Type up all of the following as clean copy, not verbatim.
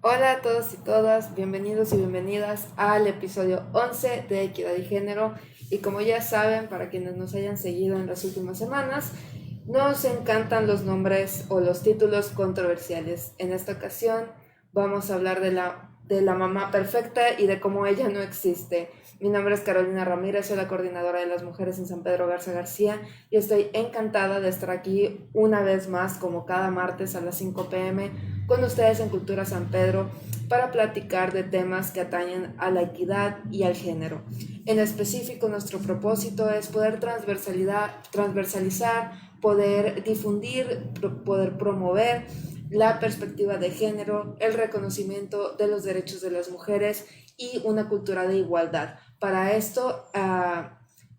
Hola a todos y todas, bienvenidos y bienvenidas al episodio 11 de Equidad y Género. Y como ya saben, para quienes nos hayan seguido en las últimas semanas, nos encantan los nombres o los títulos controversiales. En esta ocasión vamos a hablar de la mamá perfecta y de cómo ella no existe. Mi nombre es Carolina Ramírez, soy la coordinadora de las mujeres en San Pedro Garza García y estoy encantada de estar aquí una vez más, como cada martes a las 5 p.m., con ustedes en Cultura San Pedro para platicar de temas que atañen a la equidad y al género. En específico, nuestro propósito es poder transversalizar, poder difundir, poder promover la perspectiva de género, el reconocimiento de los derechos de las mujeres y una cultura de igualdad. Para esto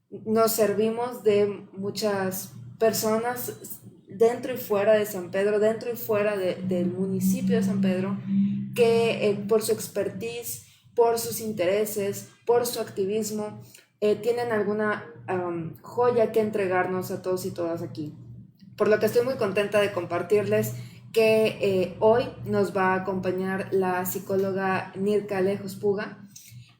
nos servimos de muchas personas dentro y fuera de San Pedro, dentro y fuera del municipio de San Pedro, que por su expertise, por sus intereses, por su activismo, tienen alguna joya que entregarnos a todos y todas aquí. Por lo que estoy muy contenta de compartirles que hoy nos va a acompañar la psicóloga Nirka Alejos Puga,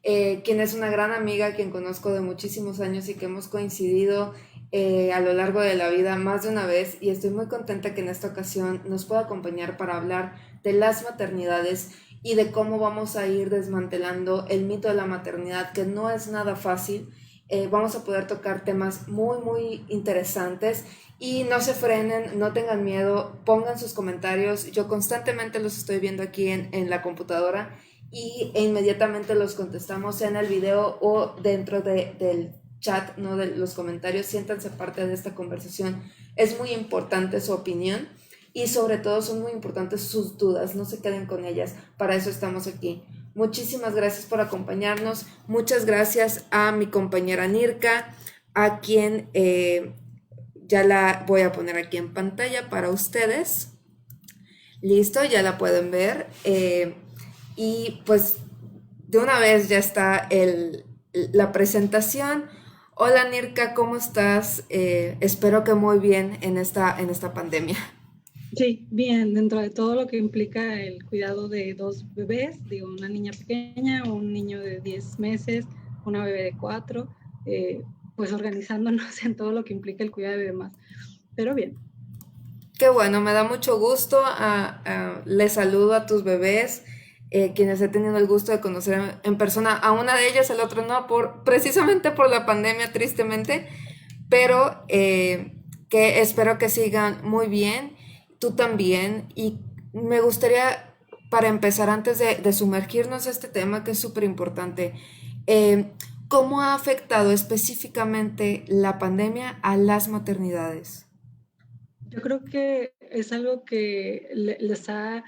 quien es una gran amiga, quien conozco de muchísimos años y que hemos coincidido a lo largo de la vida más de una vez, y estoy muy contenta que en esta ocasión nos pueda acompañar para hablar de las maternidades y de cómo vamos a ir desmantelando el mito de la maternidad, que no es nada fácil. Vamos a poder tocar temas muy, muy interesantes y no se frenen, no tengan miedo, pongan sus comentarios. Yo constantemente los estoy viendo aquí en la computadora e inmediatamente los contestamos, sea en el video o dentro del chat, ¿no? De los comentarios. Siéntanse parte de esta conversación. Es muy importante su opinión y sobre todo son muy importantes sus dudas. No se queden con ellas. Para eso estamos aquí. Muchísimas gracias por acompañarnos. Muchas gracias a mi compañera Nirka, a quien ya la voy a poner aquí en pantalla para ustedes. Listo, ya la pueden ver. Y pues de una vez ya está la presentación. Hola Nirka, ¿cómo estás? Espero que muy bien en esta pandemia. Sí, bien, dentro de todo lo que implica el cuidado de dos bebés, digo, una niña pequeña, un niño de 10 meses, una bebé de 4, pues organizándonos en todo lo que implica el cuidado de demás. Pero bien, Qué bueno, me da mucho gusto. Les saludo a tus bebés, quienes he tenido el gusto de conocer en persona. A una de ellas, el otro no, precisamente por la pandemia, tristemente, pero que espero que sigan muy bien, tú también. Y me gustaría, para empezar, antes de sumergirnos a este tema, que es súper importante, eh, ¿cómo ha afectado específicamente la pandemia a las maternidades? yo creo que es algo que les ha,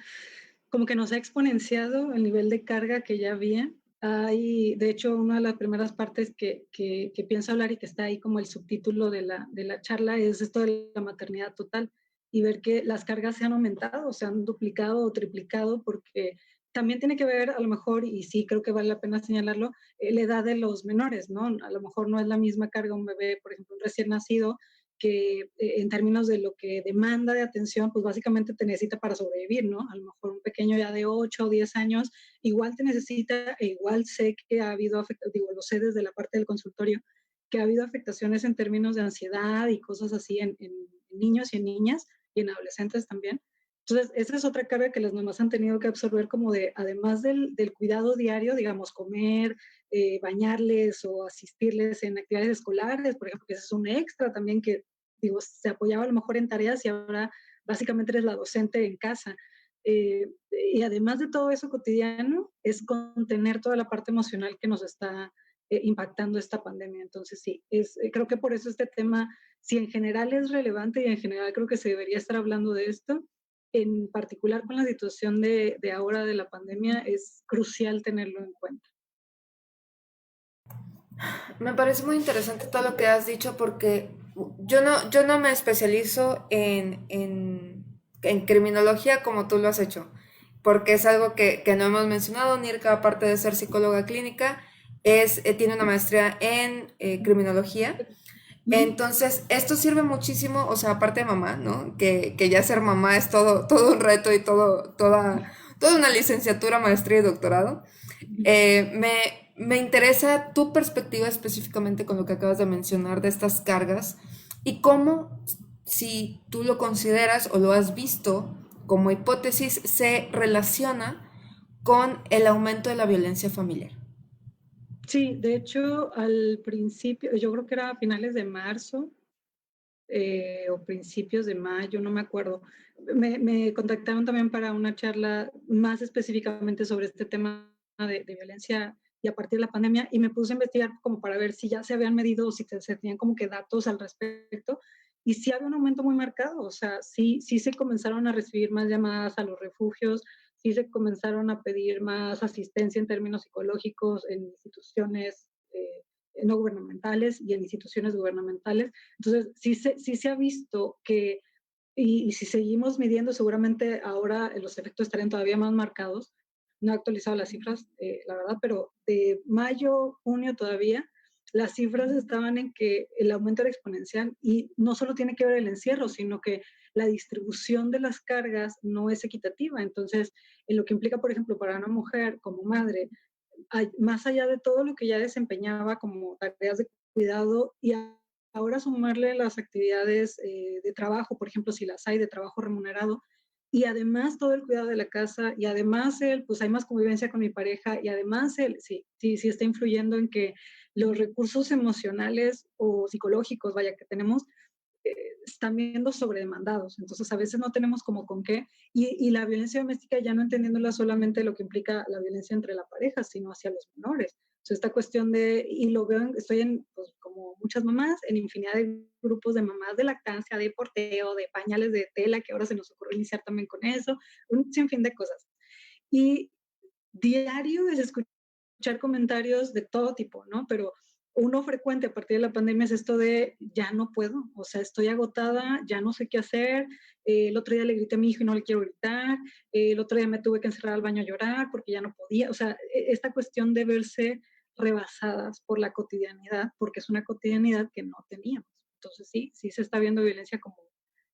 como que nos ha exponenciado el nivel de carga que ya había. Hay, de hecho, una de las primeras partes que pienso hablar y que está ahí como el subtítulo de la charla es esto de la maternidad total y ver que las cargas se han aumentado, se han duplicado o triplicado porque también tiene que ver a lo mejor, y sí creo que vale la pena señalarlo, la edad de los menores, ¿no? A lo mejor no es la misma carga un bebé, por ejemplo, un recién nacido, que en términos de lo que demanda de atención, pues básicamente te necesita para sobrevivir, ¿no? A lo mejor un pequeño ya de 8 o 10 años igual te necesita, e igual sé que ha habido, digo, lo sé desde la parte del consultorio, que ha habido afectaciones en términos de ansiedad y cosas así en niños y en niñas y en adolescentes también. Entonces, esa es otra carga que las mamás han tenido que absorber como de, además del cuidado diario, digamos, comer, bañarles o asistirles en actividades escolares, por ejemplo, que ese es un extra también que digo, se apoyaba a lo mejor en tareas y ahora básicamente eres la docente en casa. Y además de todo eso cotidiano, es contener toda la parte emocional que nos está impactando esta pandemia. Entonces, sí, creo que por eso este tema, si en general es relevante y en general creo que se debería estar hablando de esto, en particular con la situación de ahora de la pandemia, es crucial tenerlo en cuenta. Me parece muy interesante todo lo que has dicho porque yo no me especializo en criminología como tú lo has hecho, porque es algo que no hemos mencionado. Nirka, aparte de ser psicóloga clínica, tiene una maestría en criminología. Ujú. Entonces, esto sirve muchísimo, o sea, aparte de mamá, ¿no? Que ya ser mamá es todo un reto y toda una licenciatura, maestría y doctorado. Me interesa tu perspectiva específicamente con lo que acabas de mencionar de estas cargas y cómo, si tú lo consideras o lo has visto como hipótesis, se relaciona con el aumento de la violencia familiar. Sí, de hecho, al principio, yo creo que era a finales de marzo, o principios de mayo, no me acuerdo. Me contactaron también para una charla más específicamente sobre este tema de violencia y a partir de la pandemia, y me puse a investigar como para ver si ya se habían medido o si se tenían como que datos al respecto, y sí había un aumento muy marcado, o sea, sí se comenzaron a recibir más llamadas a los refugios, sí se comenzaron a pedir más asistencia en términos psicológicos en instituciones no gubernamentales y en instituciones gubernamentales. Entonces, sí se ha visto que, y si seguimos midiendo, seguramente ahora los efectos estarían todavía más marcados. No he actualizado las cifras, la verdad, pero de mayo, junio todavía, las cifras estaban en que el aumento era exponencial y no solo tiene que ver el encierro, sino que la distribución de las cargas no es equitativa. Entonces, en lo que implica, por ejemplo, para una mujer como madre, más allá de todo lo que ya desempeñaba como tareas de cuidado y ahora sumarle las actividades de trabajo, por ejemplo, si las hay de trabajo remunerado, y además todo el cuidado de la casa, y además él, pues hay más convivencia con mi pareja, y además él, sí está influyendo en que los recursos emocionales o psicológicos, vaya, que tenemos, están viendo sobredemandados. Entonces, a veces no tenemos como con qué. Y la violencia doméstica ya no entendiéndola solamente lo que implica la violencia entre la pareja, sino hacia los menores. O sea, esta cuestión de, y lo veo, estoy en, pues, como muchas mamás, en infinidad de grupos de mamás de lactancia, de porteo, de pañales de tela, que ahora se nos ocurre iniciar también con eso, un sinfín de cosas. Y diario es escuchar comentarios de todo tipo, ¿no? Pero uno frecuente a partir de la pandemia es esto de ya no puedo, o sea, estoy agotada, ya no sé qué hacer. El otro día le grité a mi hijo y no le quiero gritar. El otro día me tuve que encerrar al baño a llorar porque ya no podía. O sea, esta cuestión de verse rebasadas por la cotidianidad, porque es una cotidianidad que no teníamos. Entonces sí se está viendo violencia como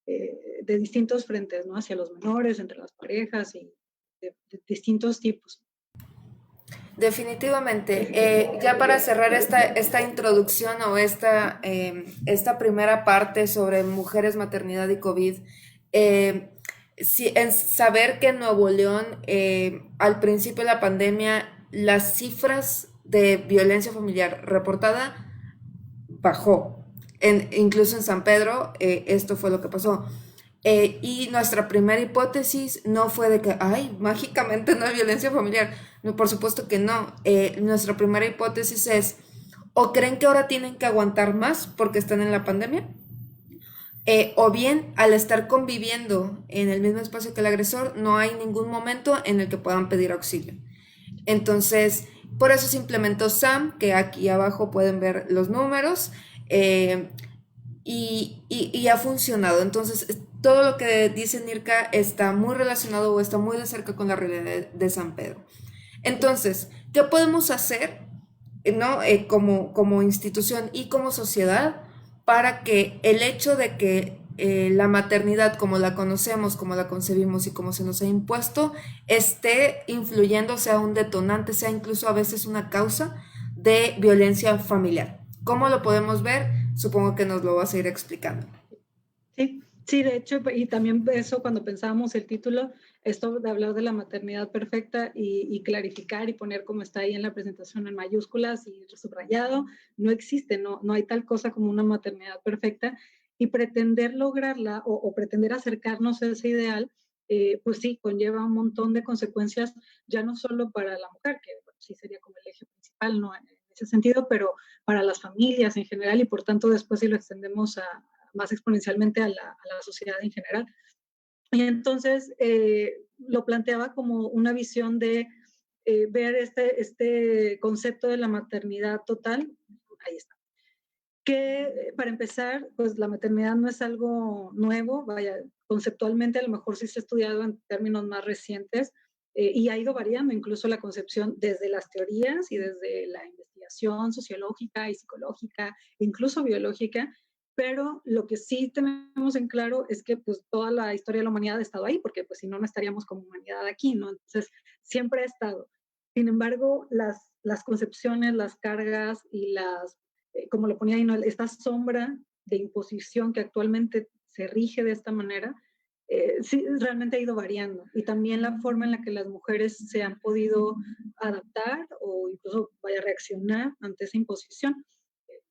de distintos frentes, ¿no? Hacia los menores, entre las parejas y de distintos tipos. Definitivamente. Ya para cerrar esta introducción o esta primera parte sobre mujeres, maternidad y COVID, en saber que en Nuevo León, al principio de la pandemia, las cifras de violencia familiar reportada bajó. Incluso en San Pedro, esto fue lo que pasó. Y nuestra primera hipótesis no fue de que, ay, mágicamente no hay violencia familiar. No, por supuesto que no. Nuestra primera hipótesis es, o creen que ahora tienen que aguantar más porque están en la pandemia, o bien al estar conviviendo en el mismo espacio que el agresor, no hay ningún momento en el que puedan pedir auxilio. Entonces, por eso se implementó SAM, que aquí abajo pueden ver los números. eh, y ha funcionado. Entonces, todo lo que dice Nirka está muy relacionado o está muy de cerca con la realidad de San Pedro. Entonces, ¿qué podemos hacer, ¿no? Como institución y como sociedad para que el hecho de que la maternidad como la conocemos, como la concebimos y como se nos ha impuesto, esté influyendo, sea un detonante, sea incluso a veces una causa de violencia familiar? ¿Cómo lo podemos ver? Supongo que nos lo vas a ir explicando. Sí, de hecho, y también eso cuando pensábamos el título, esto de hablar de la maternidad perfecta y clarificar y poner como está ahí en la presentación en mayúsculas y subrayado, no existe, no hay tal cosa como una maternidad perfecta y pretender lograrla o pretender acercarnos a ese ideal, pues sí, conlleva un montón de consecuencias, ya no solo para la mujer, que bueno, sí sería como el eje principal, ¿no? En ese sentido, pero para las familias en general y por tanto después si lo extendemos más exponencialmente a la sociedad en general. Y entonces lo planteaba como una visión de ver este concepto de la maternidad total. Ahí está. Que para empezar, pues la maternidad no es algo nuevo, vaya, conceptualmente a lo mejor sí se ha estudiado en términos más recientes y ha ido variando incluso la concepción desde las teorías y desde la investigación sociológica y psicológica, incluso biológica, pero lo que sí tenemos en claro es que pues toda la historia de la humanidad ha estado ahí, porque pues si no, no estaríamos como humanidad aquí, ¿no? Entonces, siempre ha estado. Sin embargo, las concepciones, las cargas y como lo ponía ahí, ¿no? Esta sombra de imposición que actualmente se rige de esta manera, sí, realmente ha ido variando. Y también la forma en la que las mujeres se han podido adaptar o incluso vaya a reaccionar ante esa imposición.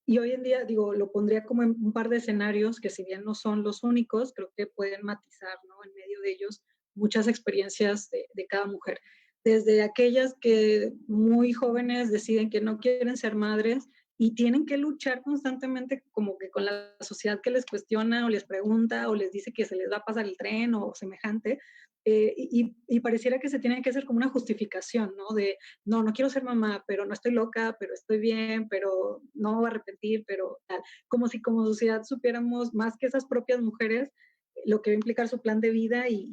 Y hoy en día, digo, lo pondría como en un par de escenarios que si bien no son los únicos, creo que pueden matizar, ¿no? En medio de ellos muchas experiencias de cada mujer. Desde aquellas que muy jóvenes deciden que no quieren ser madres y tienen que luchar constantemente como que con la sociedad que les cuestiona o les pregunta o les dice que se les va a pasar el tren o semejante. Y pareciera que se tiene que hacer como una justificación, ¿no? De, no, no quiero ser mamá, pero no estoy loca, pero estoy bien, pero no me voy a arrepentir, pero tal. Como si como sociedad supiéramos más que esas propias mujeres lo que va a implicar su plan de vida y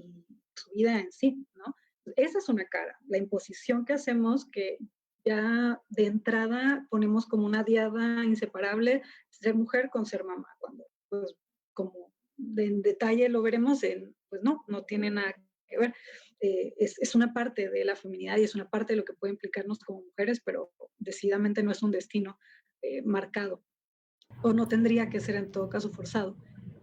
su vida en sí, ¿no? Esa es una cara, la imposición que hacemos que ya de entrada ponemos como una diada inseparable ser mujer con ser mamá, cuando pues como en detalle lo veremos, pues no, no tiene nada que ver. Es una parte de la feminidad y es una parte de lo que puede implicarnos como mujeres, pero decididamente no es un destino marcado o no tendría que ser en todo caso forzado.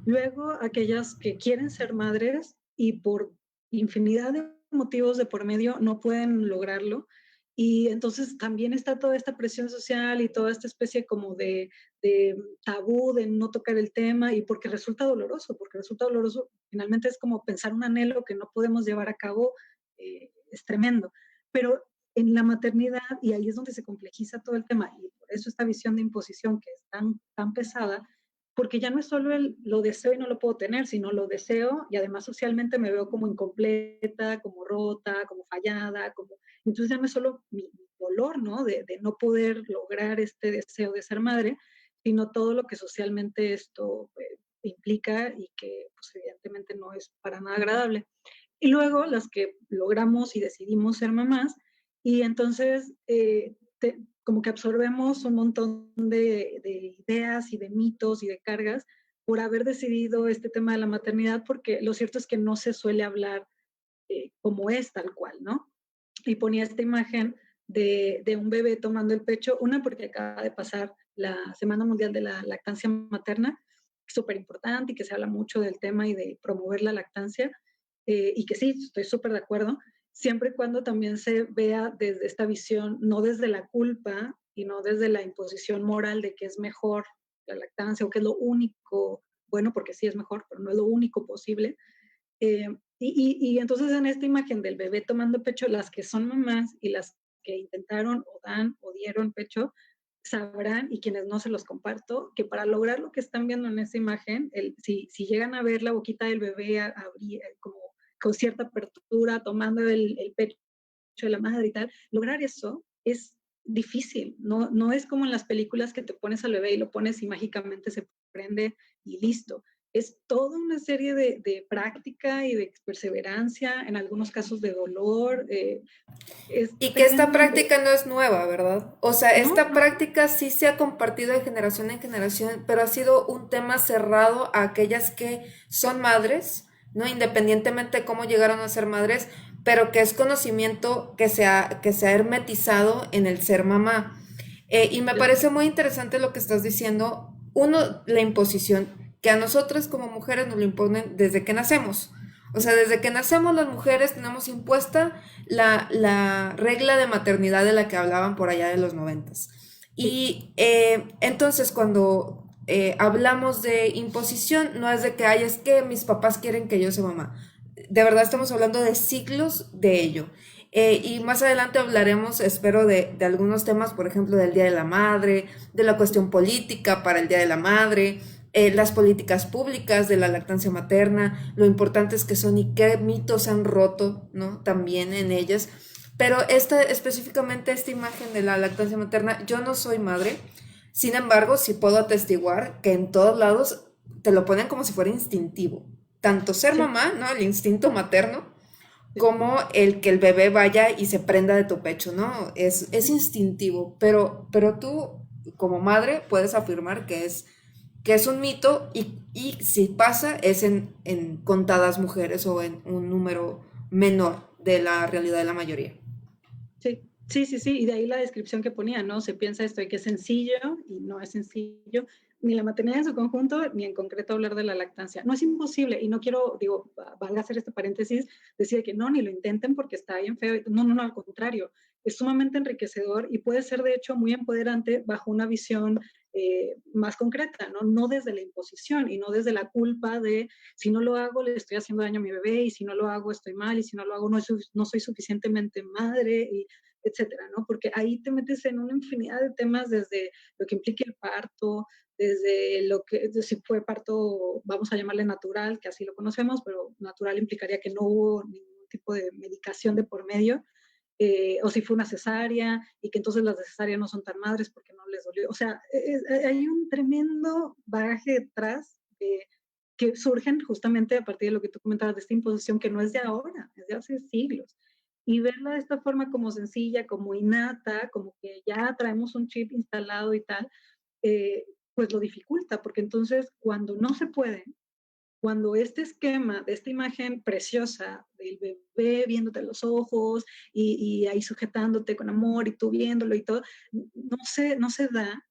Luego, aquellas que quieren ser madres y por infinidad de motivos de por medio no pueden lograrlo. Y entonces también está toda esta presión social y toda esta especie como de tabú de no tocar el tema y porque resulta doloroso, finalmente es como pensar un anhelo que no podemos llevar a cabo, es tremendo. Pero en la maternidad, y ahí es donde se complejiza todo el tema, y por eso esta visión de imposición que es tan pesada, porque ya no es solo lo deseo y no lo puedo tener, sino lo deseo y además socialmente me veo como incompleta, como rota, como fallada, entonces ya no es solo mi dolor, ¿no? De no poder lograr este deseo de ser madre, sino todo lo que socialmente esto implica y que pues, evidentemente no es para nada agradable. Y luego las que logramos y decidimos ser mamás, y entonces como que absorbemos un montón de ideas y de mitos y de cargas por haber decidido este tema de la maternidad, porque lo cierto es que no se suele hablar como es tal cual, ¿no? Y ponía esta imagen de un bebé tomando el pecho, una porque acaba de pasar la Semana Mundial de la Lactancia Materna, súper importante y que se habla mucho del tema y de promover la lactancia, y que sí, estoy súper de acuerdo, siempre y cuando también se vea desde esta visión, no desde la culpa y no desde la imposición moral de que es mejor la lactancia o que es lo único, bueno, porque sí es mejor, pero no es lo único posible. Eh, y entonces en esta imagen del bebé tomando pecho, las que son mamás y las que intentaron o dan o dieron pecho, sabrán, y quienes no se los comparto, que para lograr lo que están viendo en esa imagen, si llegan a ver la boquita del bebé abrir como con cierta apertura, tomando el pecho de la madre y tal, lograr eso es difícil, no es como en las películas que te pones al bebé y lo pones y mágicamente se prende y listo. Es toda una serie de práctica y de perseverancia, en algunos casos de dolor, es Y que esta tremendamente, práctica no es nueva, ¿verdad? O sea, ¿no? esta práctica sí se ha compartido de generación en generación, pero ha sido un tema cerrado a aquellas que son madres, ¿no? Independientemente de cómo llegaron a ser madres, pero que es conocimiento que se ha hermetizado en el ser mamá. Y me parece muy interesante lo que estás diciendo. Uno, la imposición, que a nosotras como mujeres nos lo imponen desde que nacemos. O sea, desde que nacemos las mujeres tenemos impuesta la regla de maternidad de la que hablaban por allá de los 90. Sí, Y entonces cuando hablamos de imposición, no es de que, ay, es que mis papás quieren que yo sea mamá. De verdad estamos hablando de siglos de ello. Y más adelante hablaremos, espero, de algunos temas, por ejemplo, del Día de la Madre, de la cuestión política para el Día de la Madre, las políticas públicas de la lactancia materna, lo importantes que son y qué mitos han roto, ¿no? También en ellas. Pero específicamente esta imagen de la lactancia materna, yo no soy madre, sin embargo, sí puedo atestiguar que en todos lados te lo ponen como si fuera instintivo. Tanto ser sí, mamá, ¿no? El instinto materno, sí. como el que el bebé vaya y se prenda de tu pecho, ¿no? Es instintivo, pero tú como madre puedes afirmar que es que es un mito y si pasa es en contadas mujeres o en un número menor de la realidad de la mayoría. Sí, sí, sí, sí, y de ahí la descripción que ponía, ¿no? Se piensa esto de que es sencillo y no es sencillo, ni la maternidad en su conjunto, ni en concreto hablar de la lactancia. No es imposible, y no quiero, digo, valga hacer este paréntesis, decir que no, ni lo intenten porque está bien feo. No, no, no, al contrario, es sumamente enriquecedor y puede ser, de hecho, muy empoderante bajo una visión más concreta, ¿no? No desde la imposición y no desde la culpa de si no lo hago le estoy haciendo daño a mi bebé y si no lo hago estoy mal y si no lo hago no soy suficientemente madre y etcétera, ¿no? Porque ahí te metes en una infinidad de temas desde lo que implica el parto, desde lo que, si fue parto, vamos a llamarle natural, que así lo conocemos, pero natural implicaría que no hubo ningún tipo de medicación de por medio, o si fue una cesárea y que entonces las de cesárea no son tan madres porque no les dolió. O sea, hay un tremendo bagaje detrás que surgen justamente a partir de lo que tú comentabas, de esta imposición que no es de ahora, es de hace siglos. Y verla de esta forma como sencilla, como innata, como que ya traemos un chip instalado y tal, pues lo dificulta, porque entonces cuando no se puede, cuando este esquema de esta imagen preciosa del bebé viéndote a los ojos y ahí sujetándote con amor y tú viéndolo y todo, no se da,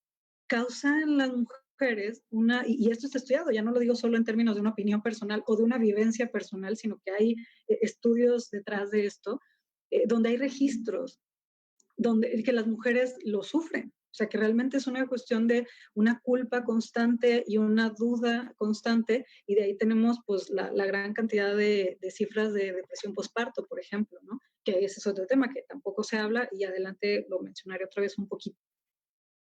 causa en las mujeres una, y esto está estudiado, ya no lo digo solo en términos de una opinión personal o de una vivencia personal, sino que hay estudios detrás de esto, donde hay registros donde que las mujeres lo sufren. O sea, que realmente es una cuestión de una culpa constante y una duda constante, y de ahí tenemos pues la gran cantidad de cifras de depresión postparto, por ejemplo, ¿no? Que ese es otro tema que tampoco se habla y adelante lo mencionaré otra vez un poquito.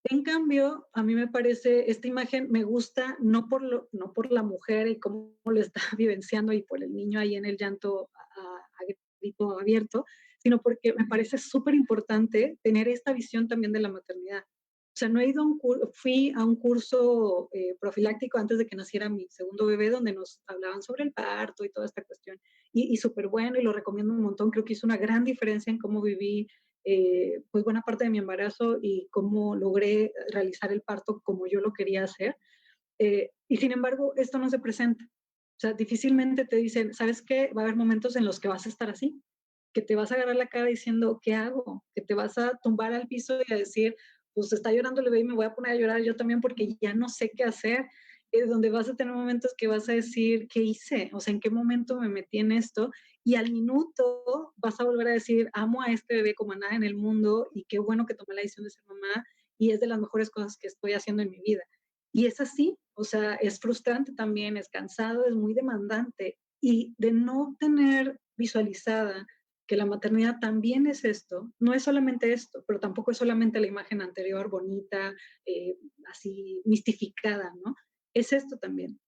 En cambio, a mí me parece, esta imagen me gusta no por la mujer y cómo lo está vivenciando y por el niño ahí en el llanto a grito abierto, sino porque me parece súper importante tener esta visión también de la maternidad. O sea, no he ido a fui a un curso profiláctico antes de que naciera mi segundo bebé, donde nos hablaban sobre el parto y toda esta cuestión. Y súper bueno, y lo recomiendo un montón. Creo que hizo una gran diferencia en cómo viví pues buena parte de mi embarazo y cómo logré realizar el parto como yo lo quería hacer. Y sin embargo, esto no se presenta. O sea, difícilmente te dicen, ¿sabes qué? Va a haber momentos en los que vas a estar así, que te vas a agarrar la cara diciendo, ¿qué hago? Que te vas a tumbar al piso y a decir, pues está llorando el bebé y me voy a poner a llorar yo también porque ya no sé qué hacer. Donde vas a tener momentos que vas a decir, ¿qué hice? O sea, ¿en qué momento me metí en esto? Y al minuto vas a volver a decir, amo a este bebé como a nada en el mundo y qué bueno que tomé la decisión de ser mamá y es de las mejores cosas que estoy haciendo en mi vida. Y es así, o sea, es frustrante también, es cansado, es muy demandante. Y de no tener visualizada que la maternidad también es esto, no es solamente esto, pero tampoco es solamente la imagen anterior bonita, así mistificada, ¿no? Es esto también.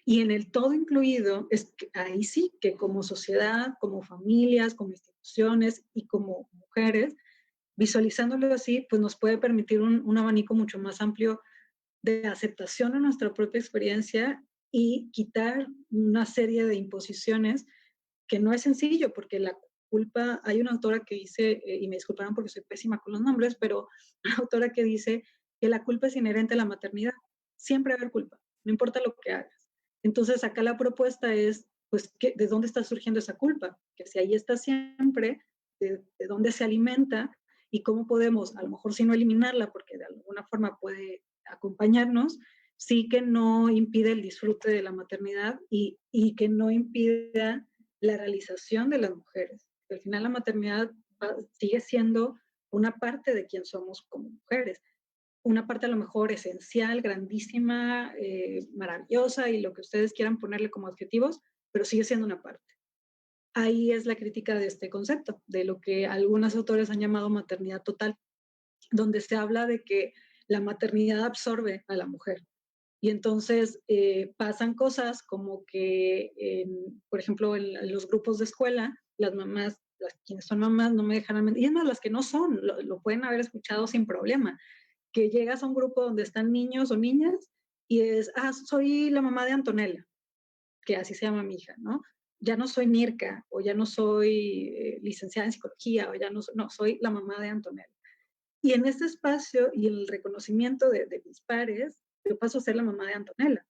Y en el todo incluido, es que ahí sí que como sociedad, como familias, como instituciones y como mujeres, visualizándolo así, pues nos puede permitir un abanico mucho más amplio de aceptación de nuestra propia experiencia y quitar una serie de imposiciones que no es sencillo, porque la culpa, hay una autora que dice, y me disculparán porque soy pésima con los nombres, pero una autora que dice que la culpa es inherente a la maternidad. Siempre va a haber culpa, no importa lo que hagas. Entonces, acá la propuesta es, pues, ¿de dónde está surgiendo esa culpa? Que si ahí está siempre, de dónde se alimenta y cómo podemos, a lo mejor si no eliminarla, porque de alguna forma puede acompañarnos, sí que no impide el disfrute de la maternidad y que no impida la realización de las mujeres. Al final la maternidad sigue siendo una parte de quien somos como mujeres, una parte a lo mejor esencial, grandísima, maravillosa y lo que ustedes quieran ponerle como adjetivos, pero sigue siendo una parte. Ahí es la crítica de este concepto, de lo que algunos autores han llamado maternidad total, donde se habla de que la maternidad absorbe a la mujer. Y entonces pasan cosas como que, por ejemplo, en los grupos de escuela, las mamás, quienes son mamás no me dejarán mentir, y es más, las que no son, lo pueden haber escuchado sin problema, que llegas a un grupo donde están niños o niñas y es, soy la mamá de Antonella, que así se llama mi hija, ¿no? Ya no soy Mirka, o ya no soy licenciada en psicología, o ya no, soy la mamá de Antonella. Y en este espacio y el reconocimiento de mis pares, yo paso a ser la mamá de Antonella.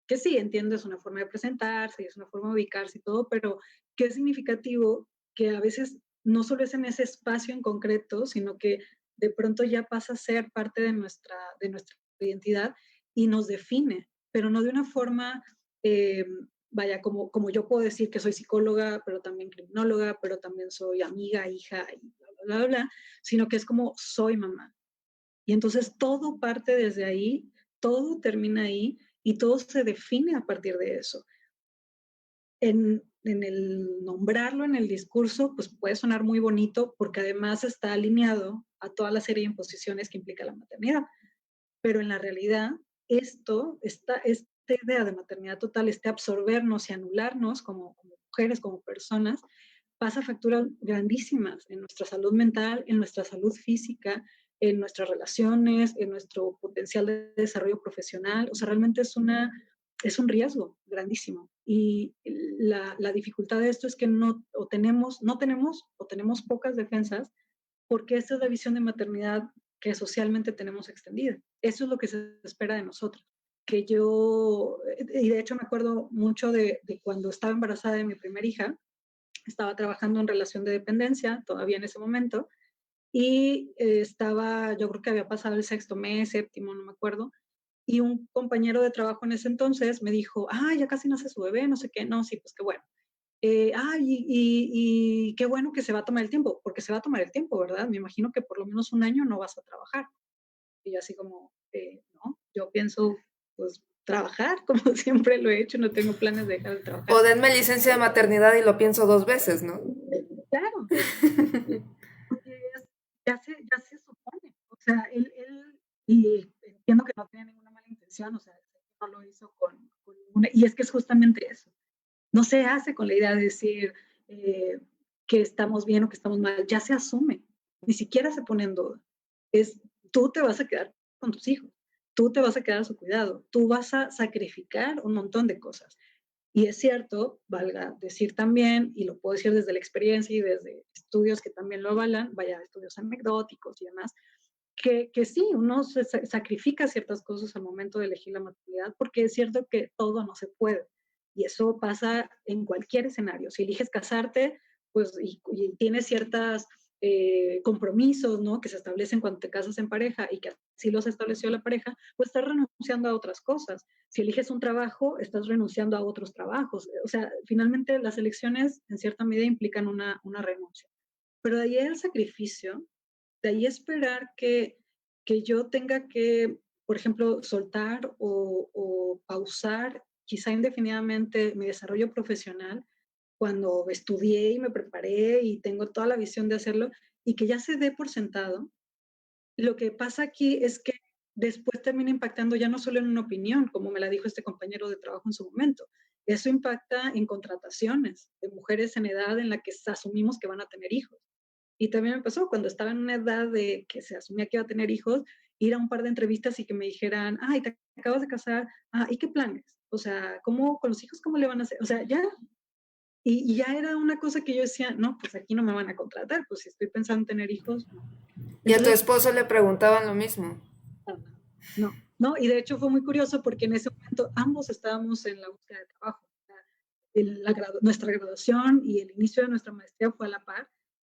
Que sí, entiendo, es una forma de presentarse, es una forma de ubicarse y todo, pero qué significativo que a veces no solo es en ese espacio en concreto, sino que de pronto ya pasa a ser parte de nuestra identidad y nos define, pero no de una forma, eh, vaya, como yo puedo decir que soy psicóloga, pero también criminóloga, pero también soy amiga, hija, y bla, bla, bla, bla, sino que es como soy mamá. Y entonces todo parte desde ahí, todo termina ahí y todo se define a partir de eso. En el nombrarlo en el discurso, pues puede sonar muy bonito porque además está alineado a toda la serie de imposiciones que implica la maternidad. Pero en la realidad, esta idea de maternidad total, este absorbernos y anularnos como mujeres, como personas, pasa facturas grandísimas en nuestra salud mental, en nuestra salud física, en nuestras relaciones, en nuestro potencial de desarrollo profesional. O sea, realmente es un riesgo grandísimo. Y la dificultad de esto es que no tenemos o tenemos pocas defensas porque esta es la visión de maternidad que socialmente tenemos extendida. Eso es lo que se espera de nosotros. Y de hecho me acuerdo mucho de cuando estaba embarazada de mi primera hija, estaba trabajando en relación de dependencia, todavía en ese momento, y yo creo que había pasado el sexto mes, séptimo, no me acuerdo, y un compañero de trabajo en ese entonces me dijo, ya casi nace su bebé, no sé qué, no, sí, pues qué bueno. Y qué bueno que se va a tomar el tiempo, porque se va a tomar el tiempo, ¿verdad? Me imagino que por lo menos un año no vas a trabajar. Y yo así como, no, yo pienso, pues, trabajar, como siempre lo he hecho, no tengo planes de dejar de O trabajar. denme licencia de maternidad y lo pienso dos veces, ¿no? Claro, porque ya se supone, o sea, y entiendo que no tiene ninguna mala intención, o sea, no lo hizo con ninguna, y es que es justamente eso, no se hace con la idea de decir que estamos bien o que estamos mal, ya se asume, ni siquiera se pone en duda. Es, tú te vas a quedar con tus hijos, tú te vas a quedar a su cuidado, tú vas a sacrificar un montón de cosas. Y es cierto, valga decir también, y lo puedo decir desde la experiencia y desde estudios que también lo avalan, vaya, estudios anecdóticos y demás, que sí, uno se sacrifica ciertas cosas al momento de elegir la maternidad, porque es cierto que todo no se puede. Y eso pasa en cualquier escenario. Si eliges casarte, pues, y tienes ciertos compromisos, ¿no? Que se establecen cuando te casas en pareja y que así los estableció la pareja, pues estás renunciando a otras cosas. Si eliges un trabajo, estás renunciando a otros trabajos. O sea, finalmente las elecciones en cierta medida implican una renuncia. Pero de ahí el sacrificio, de ahí esperar que yo tenga que, por ejemplo, soltar o pausar quizá indefinidamente mi desarrollo profesional cuando estudié y me preparé y tengo toda la visión de hacerlo y que ya se dé por sentado. Lo que pasa aquí es que después termina impactando ya no solo en una opinión, como me la dijo este compañero de trabajo en su momento, eso impacta en contrataciones de mujeres en edad en la que asumimos que van a tener hijos. Y también me pasó cuando estaba en una edad de que se asumía que iba a tener hijos, ir a un par de entrevistas y que me dijeran, te acabas de casar, ¿y qué planes? O sea, ¿cómo con los hijos cómo le van a hacer? O sea, ya, y ya era una cosa que yo decía, no, pues aquí no me van a contratar, pues si estoy pensando en tener hijos, no. Y a tu Entonces, esposo le preguntaban lo mismo. no, no, y de hecho fue muy curioso porque en ese momento ambos estábamos en la búsqueda de trabajo. Nuestra graduación y el inicio de nuestra maestría fue a la par,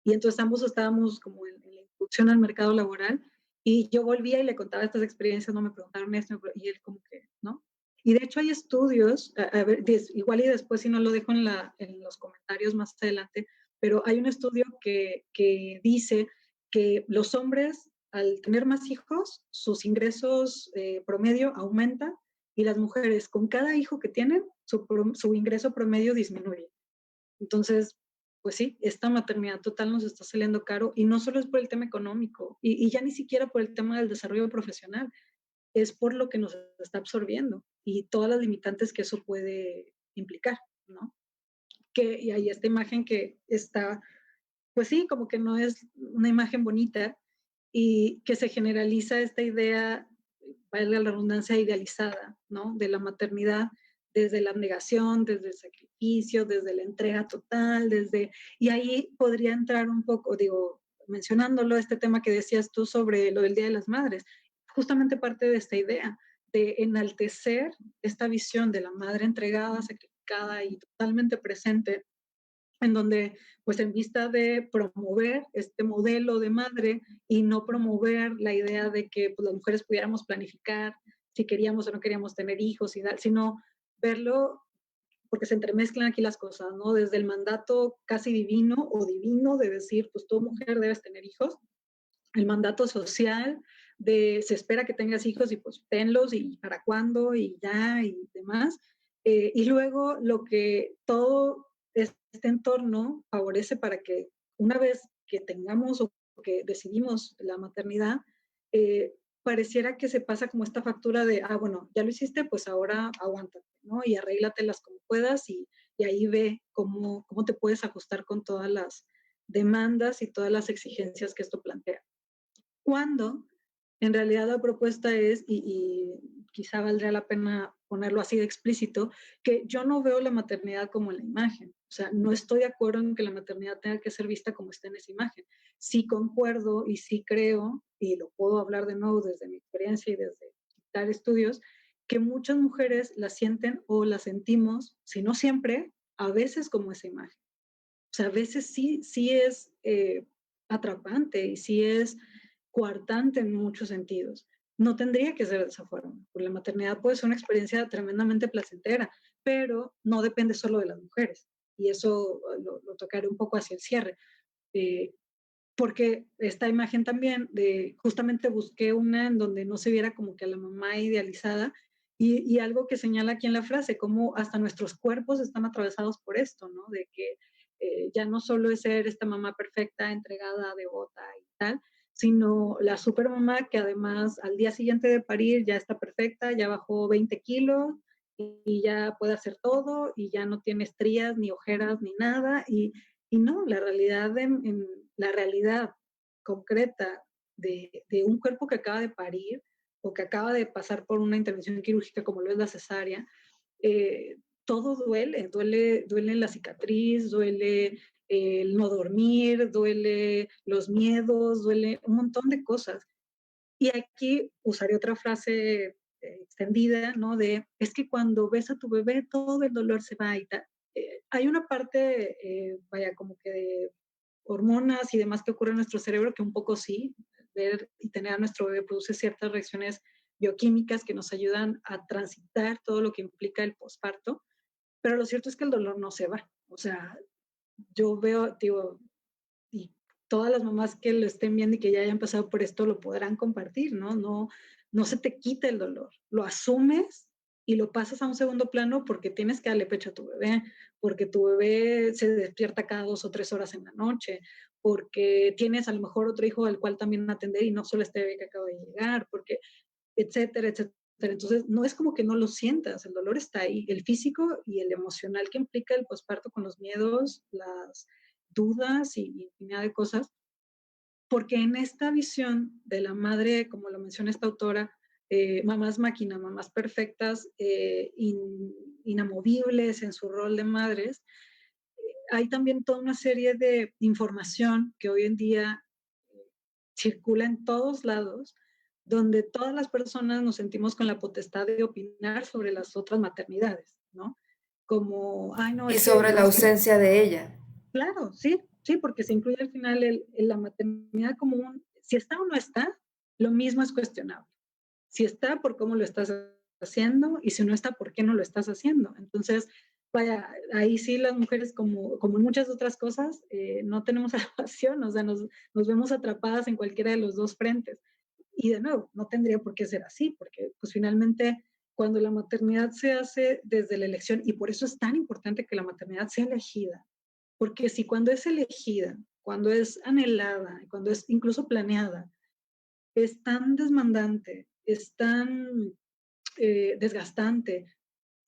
y entonces ambos estábamos como en la introducción al mercado laboral, y yo volvía y le contaba estas experiencias, no me preguntaron esto, y él como que, ¿no? Y de hecho hay estudios, a ver, igual y después si no lo dejo en los comentarios más adelante, pero hay un estudio que dice que los hombres al tener más hijos, sus ingresos promedio aumentan y las mujeres con cada hijo que tienen, su ingreso promedio disminuye. Entonces, pues sí, esta maternidad total nos está saliendo caro y no solo es por el tema económico y ya ni siquiera por el tema del desarrollo profesional, es por lo que nos está absorbiendo y todas las limitantes que eso puede implicar, ¿no? Y hay esta imagen que está, pues sí, como que no es una imagen bonita y que se generaliza esta idea, valga la redundancia, idealizada, ¿no? De la maternidad desde la abnegación, desde el sacrificio, desde la entrega total, y ahí podría entrar un poco, digo, mencionándolo, este tema que decías tú sobre lo del Día de las Madres, justamente parte de esta idea, de enaltecer esta visión de la madre entregada, sacrificada y totalmente presente, en donde, pues en vista de promover este modelo de madre y no promover la idea de que pues, las mujeres pudiéramos planificar si queríamos o no queríamos tener hijos y tal, sino verlo, porque se entremezclan aquí las cosas, ¿no? Desde el mandato casi divino o divino de decir, pues tú mujer debes tener hijos, el mandato social de se espera que tengas hijos y pues tenlos y para cuándo y ya y demás. Y luego lo que todo este entorno favorece para que una vez que tengamos o que decidimos la maternidad, eh, pareciera que se pasa como esta factura de, ah, bueno, ya lo hiciste, pues ahora aguántate, ¿no? Y arréglatelas como puedas y ahí ve cómo te puedes ajustar con todas las demandas y todas las exigencias que esto plantea. Cuando en realidad la propuesta es, y quizá valdría la pena ponerlo así de explícito, que yo no veo la maternidad como la imagen. O sea, no estoy de acuerdo en que la maternidad tenga que ser vista como está en esa imagen. Sí concuerdo y sí creo, y lo puedo hablar de nuevo desde mi experiencia y desde tal estudios, que muchas mujeres la sienten o la sentimos, si no siempre, a veces como esa imagen. O sea, a veces sí es atrapante y sí es coartante en muchos sentidos. No tendría que ser de esa forma, porque la maternidad puede ser una experiencia tremendamente placentera, pero no depende solo de las mujeres. Y eso lo tocaré un poco hacia el cierre. Eh, Porque esta imagen también de justamente busqué una en donde no se viera como que a la mamá idealizada y algo que señala aquí en la frase, como hasta nuestros cuerpos están atravesados por esto, ¿no? De que ya no solo es ser esta mamá perfecta, entregada, devota y tal, sino la supermamá que además al día siguiente de parir ya está perfecta, ya bajó 20 kilos y ya puede hacer todo y ya no tiene estrías ni ojeras ni nada y no, la realidad la realidad concreta de un cuerpo que acaba de parir o que acaba de pasar por una intervención quirúrgica como lo es la cesárea, todo duele la cicatriz, duele el no dormir, duele los miedos, duele un montón de cosas. Y aquí usaré otra frase extendida, ¿no? De, es que cuando ves a tu bebé todo el dolor se va y tal. Hay una parte, vaya, como que de hormonas y demás que ocurre en nuestro cerebro que un poco sí, ver y tener a nuestro bebé produce ciertas reacciones bioquímicas que nos ayudan a transitar todo lo que implica el posparto, pero lo cierto es que el dolor no se va. O sea, yo veo, digo, y todas las mamás que lo estén viendo y que ya hayan pasado por esto lo podrán compartir, ¿no? No se te quita el dolor, lo asumes y lo pasas a un segundo plano porque tienes que darle pecho a tu bebé, porque tu bebé se despierta cada 2 o 3 horas en la noche, porque tienes a lo mejor otro hijo al cual también atender y no solo este bebé que acaba de llegar, porque etcétera, etcétera. Entonces, no es como que no lo sientas, el dolor está ahí, el físico y el emocional que implica el posparto con los miedos, las dudas y infinidad de cosas, porque en esta visión de la madre, como lo menciona esta autora, mamás máquina, mamás perfectas, inamovibles en su rol de madres, hay también toda una serie de información que hoy en día circula en todos lados, donde todas las personas nos sentimos con la potestad de opinar sobre las otras maternidades, ¿no? Como, ay, no, Y es que sobre la los que, ausencia de ella. claro, sí, sí, porque se incluye al final la maternidad como un, si está o no está, lo mismo es cuestionable. Si está, por cómo lo estás haciendo, y si no está, por qué no lo estás haciendo. Entonces, vaya, ahí sí las mujeres, como en muchas otras cosas, no tenemos salvación, o sea, nos vemos atrapadas en cualquiera de los dos frentes. Y de nuevo, no tendría por qué ser así, porque pues finalmente cuando la maternidad se hace desde la elección, y por eso es tan importante que la maternidad sea elegida, porque si cuando es elegida, cuando es anhelada, cuando es incluso planeada, es tan desmandante, es tan desgastante,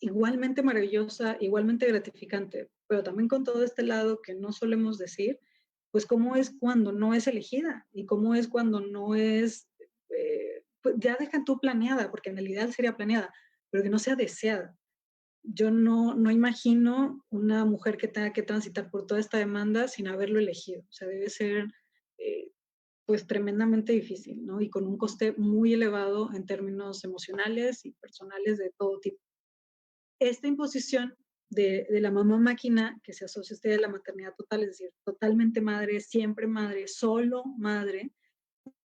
igualmente maravillosa, igualmente gratificante, pero también con todo este lado que no solemos decir, pues cómo es cuando no es elegida y cómo es cuando no es, pues ya deja tú planeada, porque en el ideal sería planeada, pero que no sea deseada. Yo no imagino una mujer que tenga que transitar por toda esta demanda sin haberlo elegido. O sea, debe ser eh, pues tremendamente difícil, ¿no? Y con un coste muy elevado en términos emocionales y personales de todo tipo. Esta imposición de la mamá máquina que se asocia a usted de la maternidad total, es decir, totalmente madre, siempre madre, solo madre,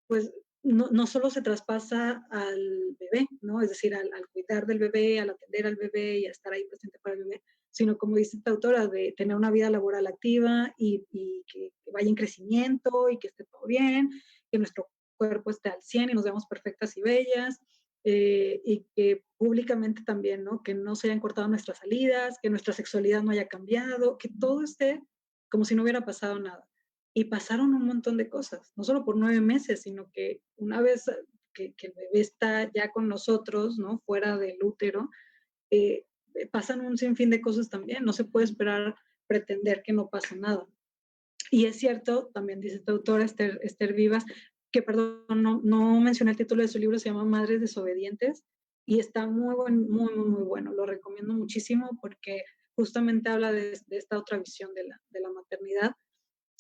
pues no solo se traspasa al bebé, ¿no? Es decir, al cuidar del bebé, al atender al bebé y a estar ahí presente para el bebé, sino como dice esta autora, de tener una vida laboral activa y que vaya en crecimiento y que esté todo bien, que nuestro cuerpo esté al 100 y nos veamos perfectas y bellas, y que públicamente también, ¿no? Que no se hayan cortado nuestras salidas, que nuestra sexualidad no haya cambiado, que todo esté como si no hubiera pasado nada. Y pasaron un montón de cosas, no solo por 9 meses, sino que una vez que el bebé está ya con nosotros, ¿no? Fuera del útero, eh, pasan un sinfín de cosas también. No se puede esperar pretender que no pasa nada. Y es cierto, también dice esta autora, Esther Vivas, que perdón, no mencioné el título de su libro, se llama Madres Desobedientes, y está muy bueno. Lo recomiendo muchísimo porque justamente habla de esta otra visión de la maternidad.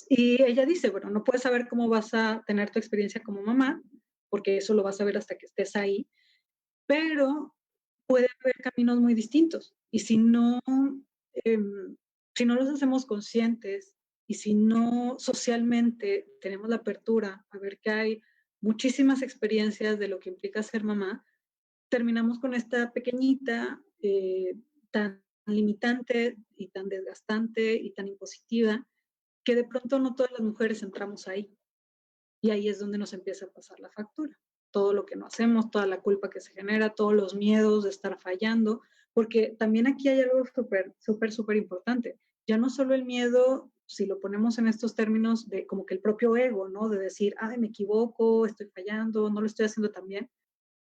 Y ella dice, bueno, no puedes saber cómo vas a tener tu experiencia como mamá, porque eso lo vas a ver hasta que estés ahí, pero puede haber caminos muy distintos. Y si no los hacemos conscientes y si no socialmente tenemos la apertura a ver que hay muchísimas experiencias de lo que implica ser mamá, terminamos con esta pequeñita, tan limitante y tan desgastante y tan impositiva, que de pronto no todas las mujeres entramos ahí. Y ahí es donde nos empieza a pasar la factura. Todo lo que no hacemos, toda la culpa que se genera, todos los miedos de estar fallando, porque también aquí hay algo súper importante. Ya no solo el miedo, si lo ponemos en estos términos de como que el propio ego, ¿no? De decir, ay, me equivoco, estoy fallando, no lo estoy haciendo tan bien,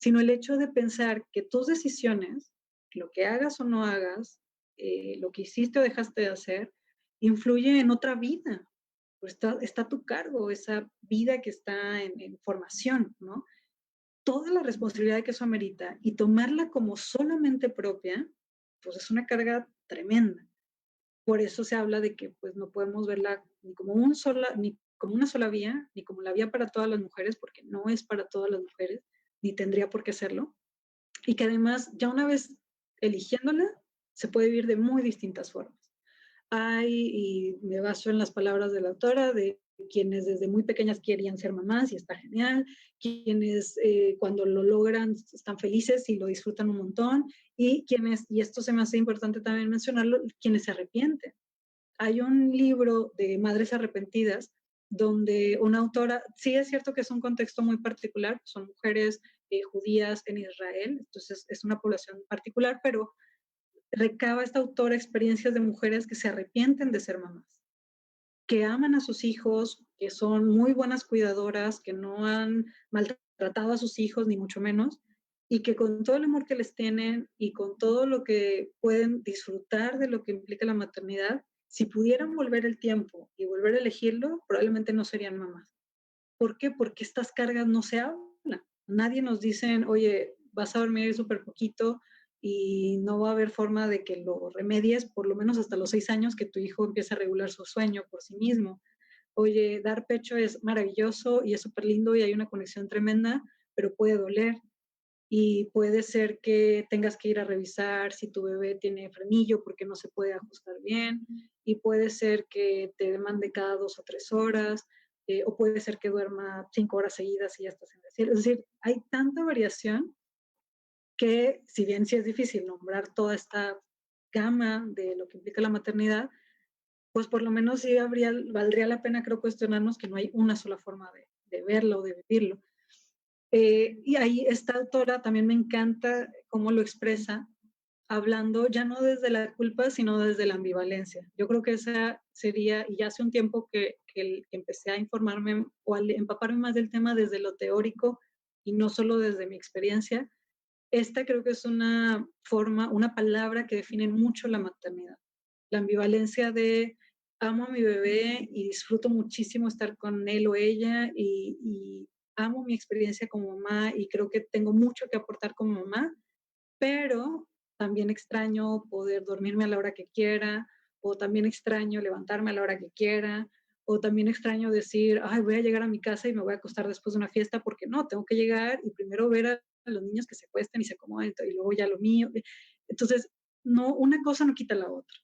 sino el hecho de pensar que tus decisiones, lo que hagas o no hagas, lo que hiciste o dejaste de hacer, influye en otra vida, pues está a tu cargo esa vida que está en formación, ¿no? Toda la responsabilidad que eso amerita y tomarla como solamente propia, pues es una carga tremenda. Por eso se habla de que pues no podemos verla ni como una sola vía, ni como la vía para todas las mujeres, porque no es para todas las mujeres, ni tendría por qué serlo. Y que además, ya una vez eligiéndola, se puede vivir de muy distintas formas. Y me baso en las palabras de la autora, de quienes desde muy pequeñas querían ser mamás y está genial, quienes cuando lo logran están felices y lo disfrutan un montón, y quienes, y esto se me hace importante también mencionarlo, quienes se arrepienten. Hay un libro de Madres Arrepentidas donde una autora, sí es cierto que es un contexto muy particular, son mujeres judías en Israel, entonces es una población particular, pero recaba esta autora experiencias de mujeres que se arrepienten de ser mamás, que aman a sus hijos, que son muy buenas cuidadoras, que no han maltratado a sus hijos, ni mucho menos, y que con todo el amor que les tienen y con todo lo que pueden disfrutar de lo que implica la maternidad, si pudieran volver el tiempo y volver a elegirlo, probablemente no serían mamás. ¿Por qué? Porque estas cargas no se hablan. Nadie nos dice, oye, vas a dormir súper poquito y no va a haber forma de que lo remedies, por lo menos hasta los 6 años que tu hijo empiece a regular su sueño por sí mismo. Oye, dar pecho es maravilloso y es súper lindo y hay una conexión tremenda, pero puede doler y puede ser que tengas que ir a revisar si tu bebé tiene frenillo porque no se puede ajustar bien, y puede ser que te demande cada 2 o 3 horas, o puede ser que duerma 5 horas seguidas y ya estás en el cielo. Es decir, hay tanta variación que, si bien sí es difícil nombrar toda esta gama de lo que implica la maternidad, pues por lo menos sí valdría la pena, creo, cuestionarnos que no hay una sola forma de verlo o de vivirlo. Y ahí esta autora también me encanta cómo lo expresa, hablando ya no desde la culpa, sino desde la ambivalencia. Yo creo que esa sería, y ya hace un tiempo que empecé a informarme o a empaparme más del tema desde lo teórico y no solo desde mi experiencia, esta creo que es una forma, una palabra que define mucho la maternidad. La ambivalencia de amo a mi bebé y disfruto muchísimo estar con él o ella y amo mi experiencia como mamá y creo que tengo mucho que aportar como mamá, pero también extraño poder dormirme a la hora que quiera o también extraño levantarme a la hora que quiera o también extraño decir, ay, voy a llegar a mi casa y me voy a acostar después de una fiesta, porque no, tengo que llegar y primero ver a los niños que se acuesten y se acomoden y luego ya lo mío. Entonces, no, una cosa no quita la otra.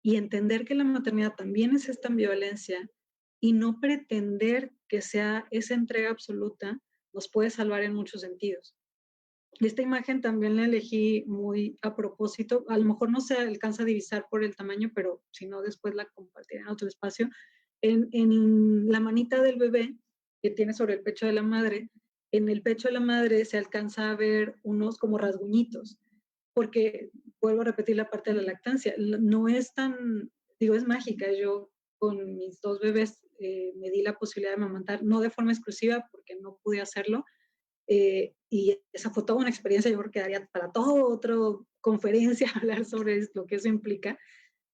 Y entender que la maternidad también es esta ambivalencia y no pretender que sea esa entrega absoluta nos puede salvar en muchos sentidos. Esta imagen también la elegí muy a propósito, a lo mejor no se alcanza a divisar por el tamaño, pero si no después la compartiré en otro espacio. En la manita del bebé que tiene sobre el pecho de la madre, en el pecho de la madre se alcanza a ver unos como rasguñitos, porque vuelvo a repetir la parte de la lactancia, no es tan, digo, es mágica. Yo con mis dos bebés me di la posibilidad de amamantar, no de forma exclusiva porque no pude hacerlo, y esa fue toda una experiencia. Yo creo que daría para todo otro conferencia hablar sobre lo que eso implica,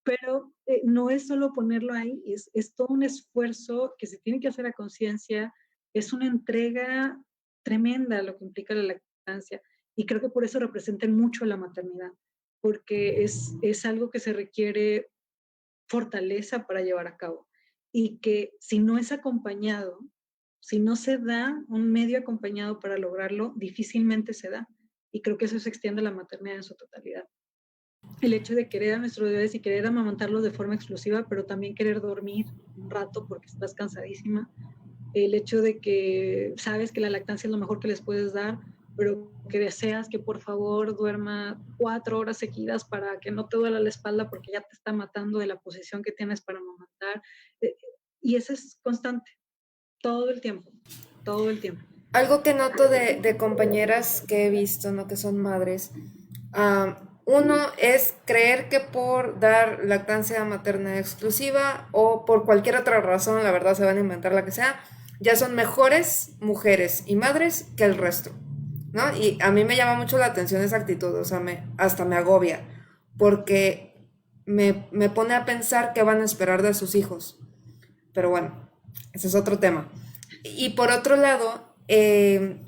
pero no es solo ponerlo ahí, es todo un esfuerzo que se tiene que hacer a conciencia, es una entrega tremenda lo que implica la lactancia, y creo que por eso representan mucho la maternidad, porque es algo que se requiere fortaleza para llevar a cabo, y que si no es acompañado, si no se da un medio acompañado para lograrlo, difícilmente se da. Y creo que eso se extiende a la maternidad en su totalidad. El hecho de querer a nuestros bebés y querer amamantarlos de forma exclusiva, pero también querer dormir un rato porque estás cansadísima. El hecho de que sabes que la lactancia es lo mejor que les puedes dar, pero que deseas que por favor duerma 4 horas seguidas para que no te duela la espalda porque ya te está matando de la posición que tienes para amamantar. Y eso es constante, todo el tiempo, todo el tiempo. Algo que noto de compañeras que he visto, ¿no? Que son madres, uno es creer que por dar lactancia materna exclusiva o por cualquier otra razón, la verdad se van a inventar la que sea, ya son mejores mujeres y madres que el resto, ¿no? Y a mí me llama mucho la atención esa actitud, o sea, hasta me agobia, porque me pone a pensar qué van a esperar de sus hijos. Pero bueno, ese es otro tema. Y por otro lado, que,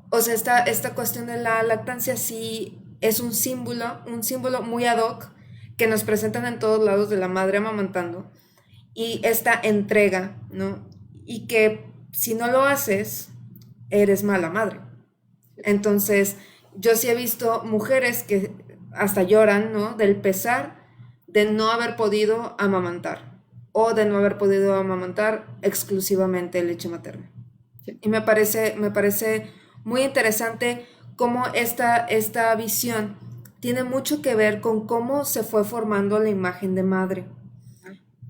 o sea, esta cuestión de la lactancia sí es un símbolo muy ad hoc que nos presentan en todos lados de la madre amamantando y esta entrega, ¿no? Y que si no lo haces, eres mala madre. Entonces, yo sí he visto mujeres que hasta lloran, ¿no? Del pesar de no haber podido amamantar o de no haber podido amamantar exclusivamente leche materna. Y me parece muy interesante cómo esta visión tiene mucho que ver con cómo se fue formando la imagen de madre.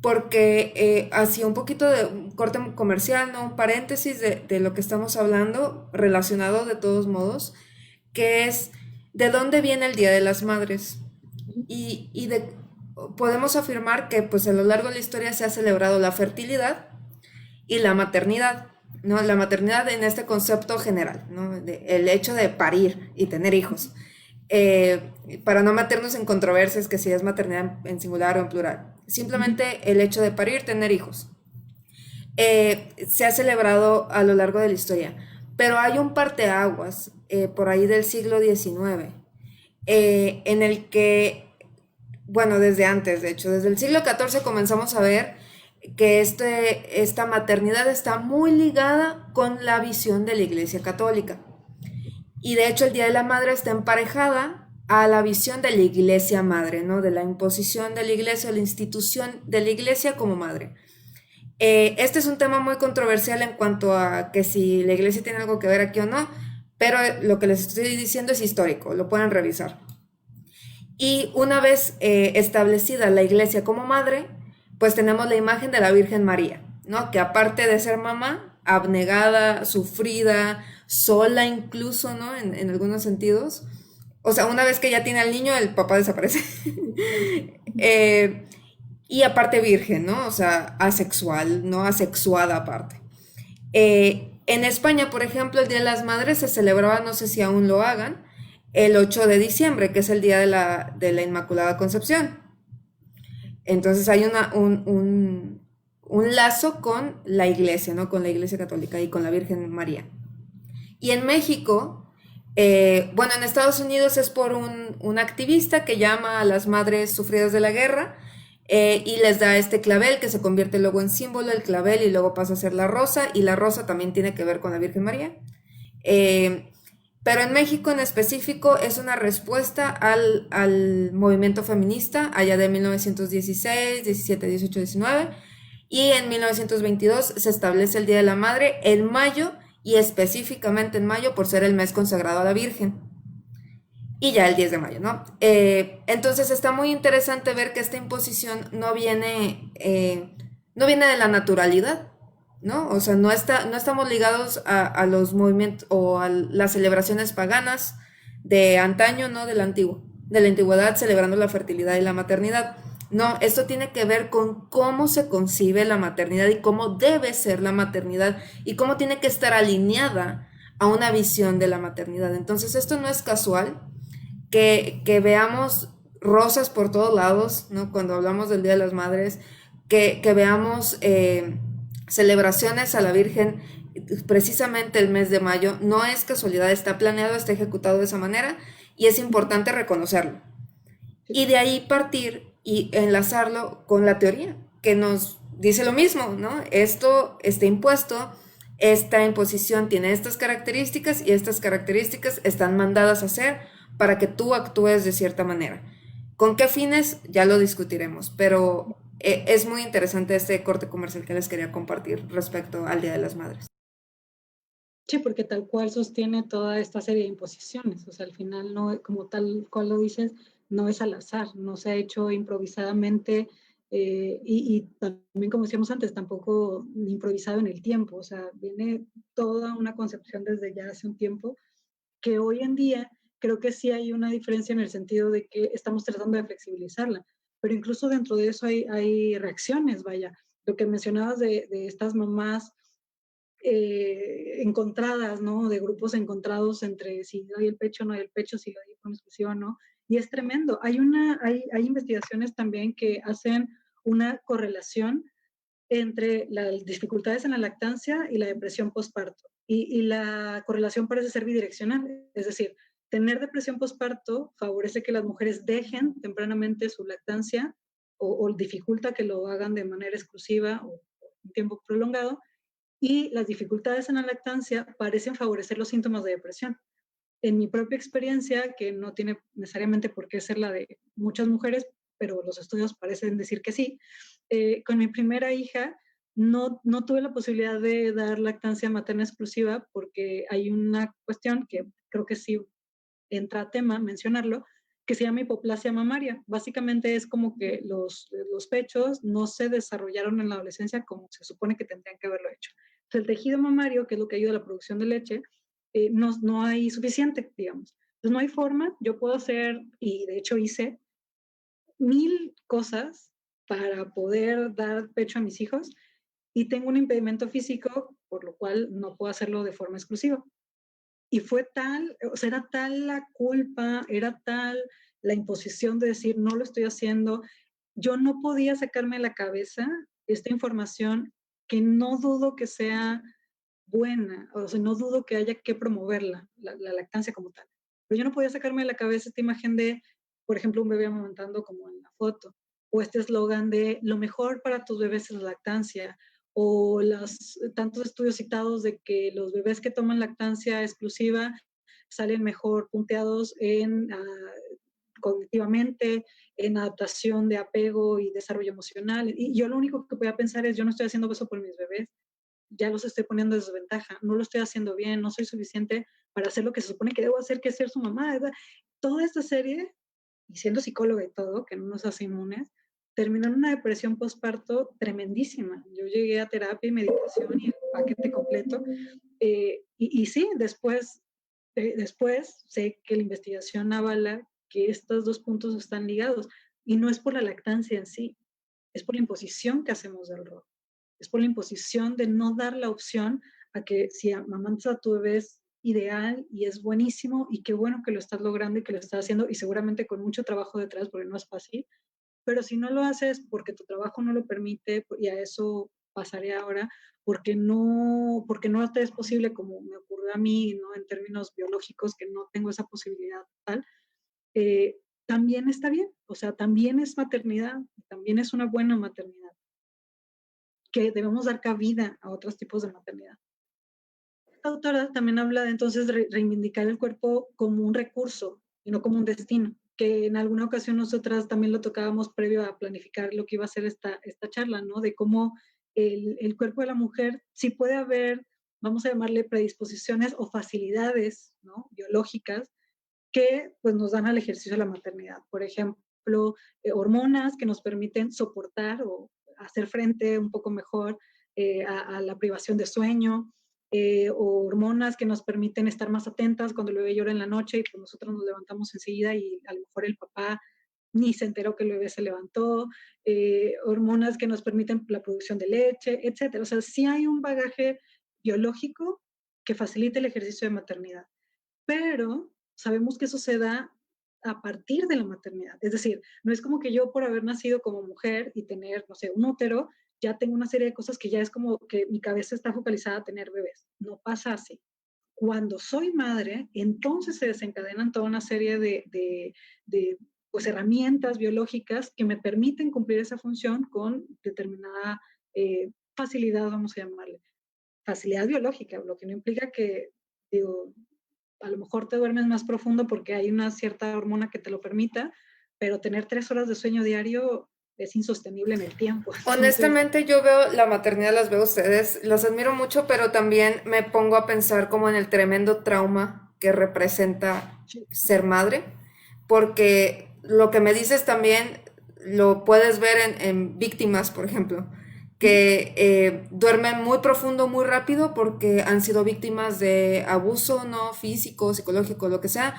Porque hacía un poquito de un corte comercial, ¿no? Un paréntesis de lo que estamos hablando, relacionado de todos modos, que es de dónde viene el Día de las Madres. Podemos afirmar que pues a lo largo de la historia se ha celebrado la fertilidad y la maternidad, ¿no? La maternidad en este concepto general, ¿no? El hecho de parir y tener hijos. Para no meternos en controversias que si es maternidad en singular o en plural. Simplemente el hecho de parir, tener hijos. Se ha celebrado a lo largo de la historia, pero hay un parteaguas por ahí del siglo XIX, en el que, bueno, desde antes, de hecho, desde el siglo XIV comenzamos a ver que esta maternidad está muy ligada con la visión de la Iglesia Católica. Y de hecho el Día de la Madre está emparejada a la visión de la Iglesia Madre, ¿no? De la imposición de la Iglesia, la institución de la Iglesia como madre. Este es un tema muy controversial en cuanto a que si la Iglesia tiene algo que ver aquí o no, pero lo que les estoy diciendo es histórico, lo pueden revisar. Y una vez establecida la Iglesia como madre, pues tenemos la imagen de la Virgen María, ¿no? Que aparte de ser mamá, abnegada, sufrida, sola incluso, ¿no? En algunos sentidos. O sea, una vez que ya tiene al niño, el papá desaparece. Y aparte virgen, ¿no? O sea, asexual, ¿no? Asexuada aparte. En España, por ejemplo, el Día de las Madres se celebraba, no sé si aún lo hagan, el 8 de diciembre, que es el Día de la Inmaculada Concepción. Entonces hay un lazo con la Iglesia, ¿no? Con la Iglesia Católica y con la Virgen María. Y en México, bueno, en Estados Unidos es por un activista que llama a las madres sufridas de la guerra, y les da este clavel que se convierte luego en símbolo, el clavel, y luego pasa a ser la rosa, y la rosa también tiene que ver con la Virgen María. Eh, pero en México en específico es una respuesta al movimiento feminista allá de 1916, 17, 18, 19, y en 1922 se establece el Día de la Madre en mayo, y específicamente en mayo por ser el mes consagrado a la Virgen, y ya el 10 de mayo, ¿no? Entonces está muy interesante ver que esta imposición no viene de la naturalidad, ¿no? O sea, no estamos ligados a los movimientos o a las celebraciones paganas de antaño, ¿no? De la antigüedad, celebrando la fertilidad y la maternidad. No, esto tiene que ver con cómo se concibe la maternidad y cómo debe ser la maternidad y cómo tiene que estar alineada a una visión de la maternidad. Entonces, esto no es casual, que veamos rosas por todos lados, ¿no? Cuando hablamos del Día de las Madres, que veamos celebraciones a la Virgen precisamente el mes de mayo. No es casualidad, está planeado, está ejecutado de esa manera, y es importante reconocerlo. Sí. Y de ahí partir y enlazarlo con la teoría, que nos dice lo mismo, ¿no? Esto está impuesto, esta imposición tiene estas características, y estas características están mandadas a hacer para que tú actúes de cierta manera. ¿Con qué fines? Ya lo discutiremos, pero es muy interesante este corte comercial que les quería compartir respecto al Día de las Madres. Sí, porque tal cual sostiene toda esta serie de imposiciones. O sea, al final, no, como tal cual lo dices, no es al azar, no se ha hecho improvisadamente y también, como decíamos antes, tampoco improvisado en el tiempo. O sea, viene toda una concepción desde ya hace un tiempo que hoy en día creo que sí hay una diferencia en el sentido de que estamos tratando de flexibilizarla, pero incluso dentro de eso hay reacciones, vaya. Lo que mencionabas de estas mamás encontradas, ¿no? De grupos encontrados entre si doy el pecho o no doy el pecho, si lo doy con exclusiva o no. Y es tremendo. Hay investigaciones también que hacen una correlación entre las dificultades en la lactancia y la depresión postparto. Y la correlación parece ser bidireccional, es decir, tener depresión postparto favorece que las mujeres dejen tempranamente su lactancia o dificulta que lo hagan de manera exclusiva o un tiempo prolongado, y las dificultades en la lactancia parecen favorecer los síntomas de depresión. En mi propia experiencia, que no tiene necesariamente por qué ser la de muchas mujeres, pero los estudios parecen decir que sí, con mi primera hija no tuve la posibilidad de dar lactancia materna exclusiva porque hay una cuestión que creo que sí entra a tema mencionarlo, que se llama hipoplasia mamaria. Básicamente es como que los pechos no se desarrollaron en la adolescencia como se supone que tendrían que haberlo hecho. Entonces, el tejido mamario, que es lo que ayuda a la producción de leche, no hay suficiente, digamos. Entonces, no hay forma. Yo puedo hacer, y de hecho hice, 1000 cosas para poder dar pecho a mis hijos, y tengo un impedimento físico, por lo cual no puedo hacerlo de forma exclusiva. Y fue tal, o sea, era tal la culpa, era tal la imposición de decir, no lo estoy haciendo. Yo no podía sacarme de la cabeza esta información que no dudo que sea buena, o sea, no dudo que haya que promoverla, la lactancia como tal. Pero yo no podía sacarme de la cabeza esta imagen de, por ejemplo, un bebé amamantando como en la foto, o este eslogan de lo mejor para tus bebés es la lactancia, o los tantos estudios citados de que los bebés que toman lactancia exclusiva salen mejor punteados en cognitivamente, en adaptación de apego y desarrollo emocional. Y yo lo único que podía pensar es, yo no estoy haciendo eso por mis bebés, ya los estoy poniendo en desventaja, no lo estoy haciendo bien, no soy suficiente para hacer lo que se supone que debo hacer, que es ser su mamá, ¿verdad? Toda esta serie, y siendo psicóloga y todo, que no nos hace inmunes, terminó en una depresión postparto tremendísima. Yo llegué a terapia y meditación y el paquete completo. Y sí, después sé que la investigación avala que estos dos puntos están ligados. Y no es por la lactancia en sí, es por la imposición que hacemos del rol. Es por la imposición de no dar la opción a que si amamantas a tu bebé es ideal y es buenísimo y qué bueno que lo estás logrando y que lo estás haciendo y seguramente con mucho trabajo detrás porque no es fácil, pero si no lo haces porque tu trabajo no lo permite, y a eso pasaré ahora, porque no te es posible como me ocurrió a mí, ¿no? En términos biológicos, que no tengo esa posibilidad tal, también está bien, o sea, también es maternidad, también es una buena maternidad, que debemos dar cabida a otros tipos de maternidad. Esta autora también habla de entonces reivindicar el cuerpo como un recurso y no como un destino, que en alguna ocasión nosotras también lo tocábamos previo a planificar lo que iba a ser esta charla, ¿no? De cómo el cuerpo de la mujer sí puede haber, vamos a llamarle predisposiciones o facilidades, ¿no? Biológicas que pues nos dan al ejercicio de la maternidad. Por ejemplo, hormonas que nos permiten soportar o hacer frente un poco mejor a la privación de sueño, o hormonas que nos permiten estar más atentas cuando el bebé llora en la noche y pues nosotros nos levantamos enseguida y a lo mejor el papá ni se enteró que el bebé se levantó, hormonas que nos permiten la producción de leche, etcétera. O sea, sí hay un bagaje biológico que facilita el ejercicio de maternidad, pero sabemos que eso se da a partir de la maternidad. Es decir, no es como que yo por haber nacido como mujer y tener, no sé, un útero, ya tengo una serie de cosas que ya es como que mi cabeza está focalizada a tener bebés. No pasa así. Cuando soy madre, entonces se desencadenan toda una serie de pues, herramientas biológicas que me permiten cumplir esa función con determinada facilidad, vamos a llamarle. Facilidad biológica, lo que no implica que, digo, a lo mejor te duermes más profundo porque hay una cierta hormona que te lo permita, pero tener 3 horas de sueño diario es insostenible en el tiempo. Entonces, Honestamente, yo veo la maternidad, las veo a ustedes, las admiro mucho, pero también me pongo a pensar como en el tremendo trauma que representa sí, ser madre, porque lo que me dices también lo puedes ver en víctimas, por ejemplo, que duermen muy profundo, muy rápido, porque han sido víctimas de abuso, no físico, psicológico, lo que sea,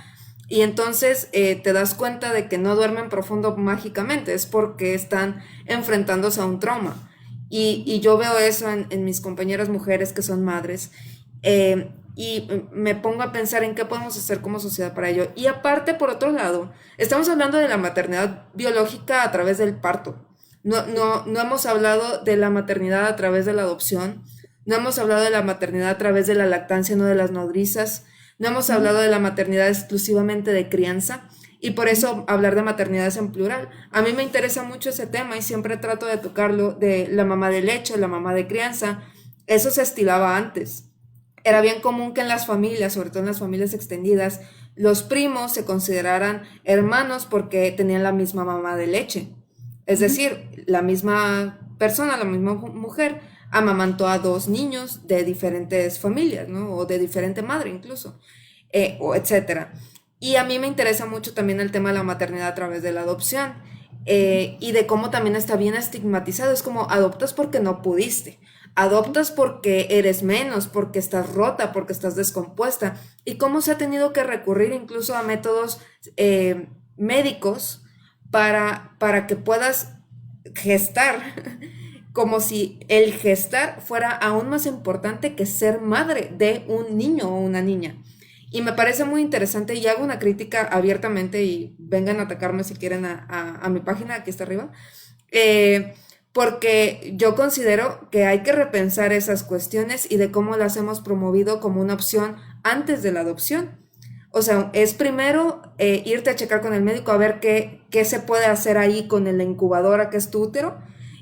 y entonces te das cuenta de que no duermen profundo mágicamente, es porque están enfrentándose a un trauma. Y yo veo eso en mis compañeras mujeres que son madres. Y me pongo a pensar en qué podemos hacer como sociedad para ello. Y aparte, por otro lado, estamos hablando de la maternidad biológica a través del parto. No hemos hablado de la maternidad a través de la adopción. No hemos hablado de la maternidad a través de la lactancia, no de las nodrizas. No hemos hablado de la maternidad exclusivamente de crianza y por eso hablar de maternidades en plural. A mí me interesa mucho ese tema y siempre trato de tocarlo de la mamá de leche, la mamá de crianza. Eso se estilaba antes. Era bien común que en las familias, sobre todo en las familias extendidas, los primos se consideraran hermanos porque tenían la misma mamá de leche. Es decir, la misma persona, la misma mujer, amamantó a dos niños de diferentes familias, ¿no? O de diferente madre incluso, o etcétera. Y a mí me interesa mucho también el tema de la maternidad a través de la adopción y de cómo también está bien estigmatizado. Es como adoptas porque no pudiste, adoptas porque eres menos, porque estás rota, porque estás descompuesta. Y cómo se ha tenido que recurrir incluso a métodos médicos para que puedas gestar, como si el gestar fuera aún más importante que ser madre de un niño o una niña. Y me parece muy interesante y hago una crítica abiertamente y vengan a atacarme si quieren a mi página, aquí está arriba, eh, porque yo considero que hay que repensar esas cuestiones y de cómo las hemos promovido como una opción antes de la adopción. O sea, es primero irte a checar con el médico a ver qué se puede hacer ahí con la incubadora que es tu útero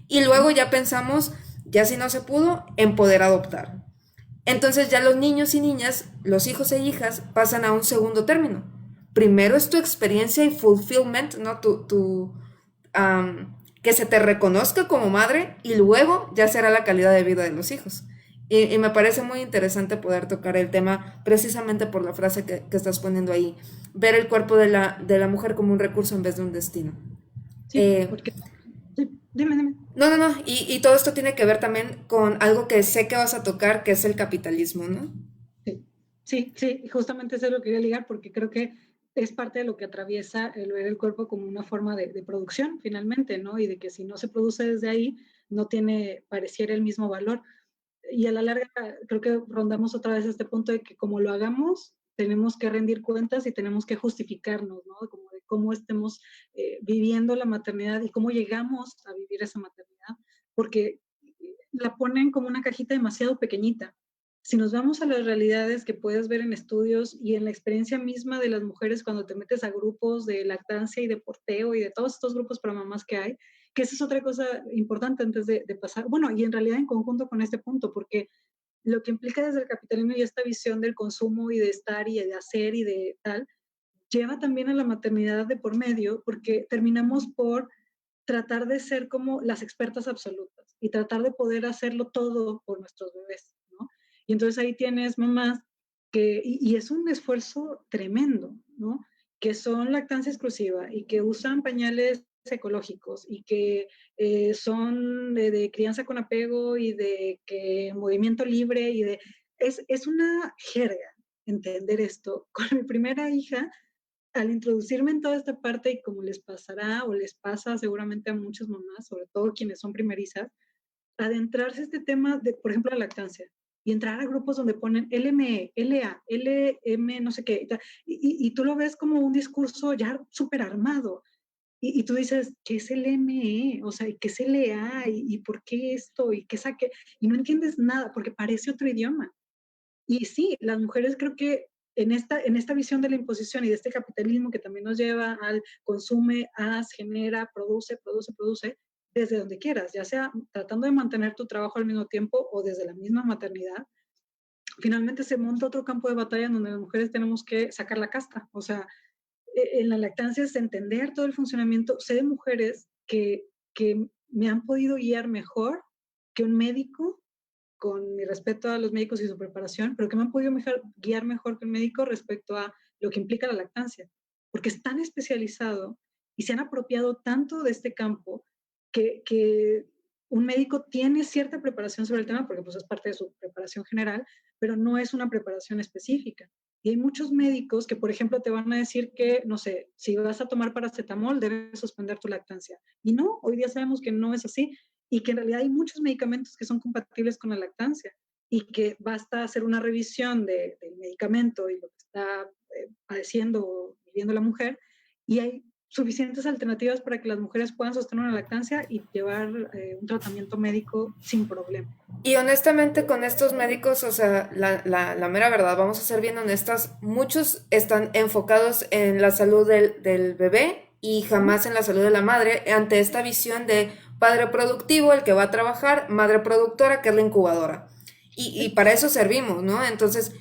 y luego ya pensamos, ya si no se pudo, en poder adoptar. Entonces ya los niños y niñas, los hijos e hijas pasan a un segundo término. Primero es tu experiencia y fulfillment, ¿no? Que se te reconozca como madre y luego ya será la calidad de vida de los hijos. Y me parece muy interesante poder tocar el tema precisamente por la frase que estás poniendo ahí, ver el cuerpo de la mujer como un recurso en vez de un destino. sí, Eh, porque, sí, dime. no, y todo esto tiene que ver también con algo que sé que vas a tocar, que es el capitalismo, ¿no? Sí, justamente eso es lo que quería ligar porque creo que es parte de lo que atraviesa el ver el cuerpo como una forma de producción finalmente, ¿no? Y de que si no se produce desde ahí, no tiene, pareciera el mismo valor. Y a la larga creo que rondamos otra vez este punto de que como lo hagamos, tenemos que rendir cuentas y tenemos que justificarnos, ¿no? Como de cómo estemos viviendo la maternidad y cómo llegamos a vivir esa maternidad, porque la ponen como una cajita demasiado pequeñita. Si nos vamos a las realidades que puedes ver en estudios y en la experiencia misma de las mujeres cuando te metes a grupos de lactancia y de porteo y de todos estos grupos para mamás que hay, que esa es otra cosa importante antes de pasar, bueno, y en realidad en conjunto con este punto, porque lo que implica desde el capitalismo y esta visión del consumo y de estar y de hacer y de tal, lleva también a la maternidad de por medio, porque terminamos por tratar de ser como las expertas absolutas y tratar de poder hacerlo todo por nuestros bebés, ¿no? Y entonces ahí tienes mamás y es un esfuerzo tremendo, ¿no? Que son lactancia exclusiva y que usan pañales ecológicos y que son de crianza con apego y de que movimiento libre y de... Es una jerga entender esto. Con mi primera hija, al introducirme en toda esta parte y como les pasará o les pasa seguramente a muchas mamás, sobre todo quienes son primerizas, adentrarse a este tema de, por ejemplo, la lactancia y entrar a grupos donde ponen LME, LA, LM, no sé qué, y tú lo ves como un discurso ya súper armado. Y tú dices, ¿qué es el ME? O sea, ¿qué es LA? ¿Y por qué esto? ¿Y qué saque? Y no entiendes nada porque parece otro idioma. Y sí, las mujeres creo que en esta visión de la imposición y de este capitalismo que también nos lleva al consume, haz, genera, produce, produce, produce, desde donde quieras, ya sea tratando de mantener tu trabajo al mismo tiempo o desde la misma maternidad, finalmente se monta otro campo de batalla en donde las mujeres tenemos que sacar la casta. O sea, en la lactancia es entender todo el funcionamiento. Sé de mujeres que me han podido guiar mejor que un médico, con mi respeto a los médicos y su preparación, pero que me han podido guiar mejor que un médico respecto a lo que implica la lactancia, porque es tan especializado y se han apropiado tanto de este campo que un médico tiene cierta preparación sobre el tema, porque pues es parte de su preparación general, pero no es una preparación específica. Y hay muchos médicos que, por ejemplo, te van a decir que, no sé, si vas a tomar paracetamol, debes suspender tu lactancia. Y no, hoy día sabemos que no es así y que en realidad hay muchos medicamentos que son compatibles con la lactancia y que basta hacer una revisión del medicamento y lo que está padeciendo o viviendo la mujer y hay suficientes alternativas para que las mujeres puedan sostener una lactancia y llevar un tratamiento médico sin problema. Y honestamente con estos médicos, o sea, la mera verdad, vamos a ser bien honestas, muchos están enfocados en la salud del bebé y jamás en la salud de la madre, ante esta visión de padre productivo, el que va a trabajar, madre productora, que es la incubadora. Y para eso servimos, ¿no? Entonces,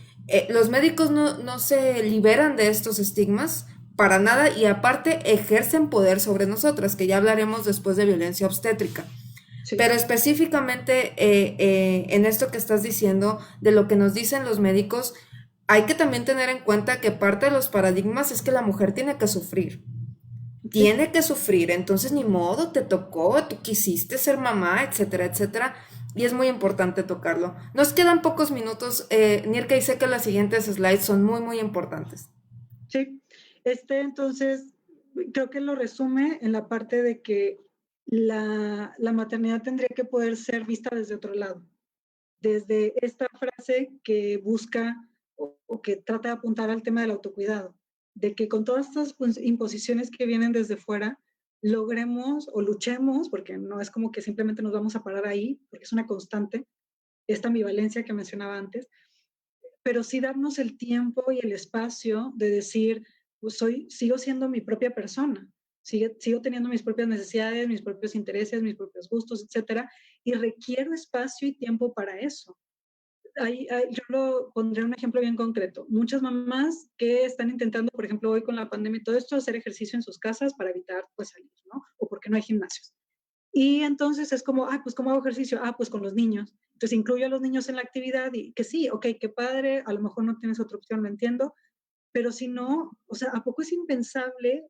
los médicos no se liberan de estos estigmas para nada y aparte ejercen poder sobre nosotras, que ya hablaremos después de violencia obstétrica. Sí. Pero específicamente en esto que estás diciendo, de lo que nos dicen los médicos, hay que también tener en cuenta que parte de los paradigmas es que la mujer tiene que sufrir. Sí. Tiene que sufrir, entonces ni modo, te tocó, tú quisiste ser mamá, etcétera, etcétera. Y es muy importante tocarlo. Nos quedan pocos minutos, Nirka, y sé que las siguientes slides son muy, muy importantes. Sí, entonces creo que lo resume en la parte de que la maternidad tendría que poder ser vista desde otro lado, desde esta frase que busca o que trata de apuntar al tema del autocuidado, de que con todas estas imposiciones que vienen desde fuera, logremos o luchemos, porque no es como que simplemente nos vamos a parar ahí, porque es una constante, esta ambivalencia que mencionaba antes, pero sí darnos el tiempo y el espacio de decir, pues sigo siendo mi propia persona, sigo teniendo mis propias necesidades, mis propios intereses, mis propios gustos, etcétera, y requiero espacio y tiempo para eso. Yo lo pondré un ejemplo bien concreto. Muchas mamás que están intentando, por ejemplo, hoy con la pandemia y todo esto, hacer ejercicio en sus casas para evitar pues salir, ¿no? O porque no hay gimnasios. Y entonces es como, pues ¿cómo hago ejercicio? Pues con los niños. Entonces incluyo a los niños en la actividad y que sí, ok, qué padre, a lo mejor no tienes otra opción, lo entiendo, pero si no, o sea, ¿a poco es impensable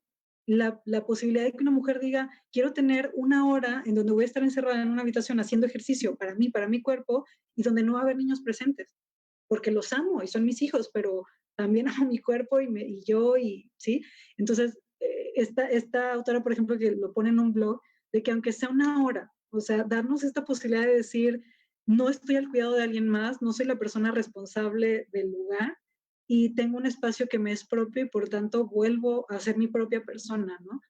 la posibilidad de que una mujer diga, quiero tener una hora en donde voy a estar encerrada en una habitación haciendo ejercicio para mí, para mi cuerpo, y donde no va a haber niños presentes? Porque los amo y son mis hijos, pero también amo mi cuerpo y yo, y sí. Entonces, esta autora, por ejemplo, que lo pone en un blog, de que aunque sea una hora, o sea, darnos esta posibilidad de decir, no estoy al cuidado de alguien más, no soy la persona responsable del lugar y tengo un espacio que me es propio y por tanto vuelvo a ser mi propia persona, ¿no?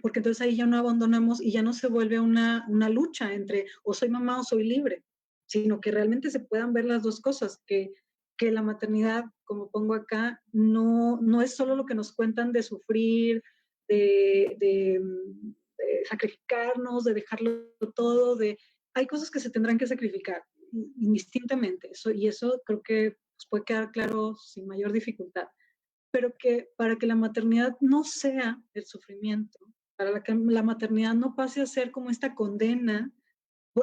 Porque entonces ahí ya no abandonamos y ya no se vuelve una lucha entre o soy mamá o soy libre, sino que realmente se puedan ver las dos cosas, que la maternidad, como pongo acá, no es solo lo que nos cuentan de sufrir, de sacrificarnos, de dejarlo todo, hay cosas que se tendrán que sacrificar indistintamente, y eso creo que pues, puede quedar claro sin mayor dificultad, pero que para que la maternidad no sea el sufrimiento, para que la maternidad no pase a ser como esta condena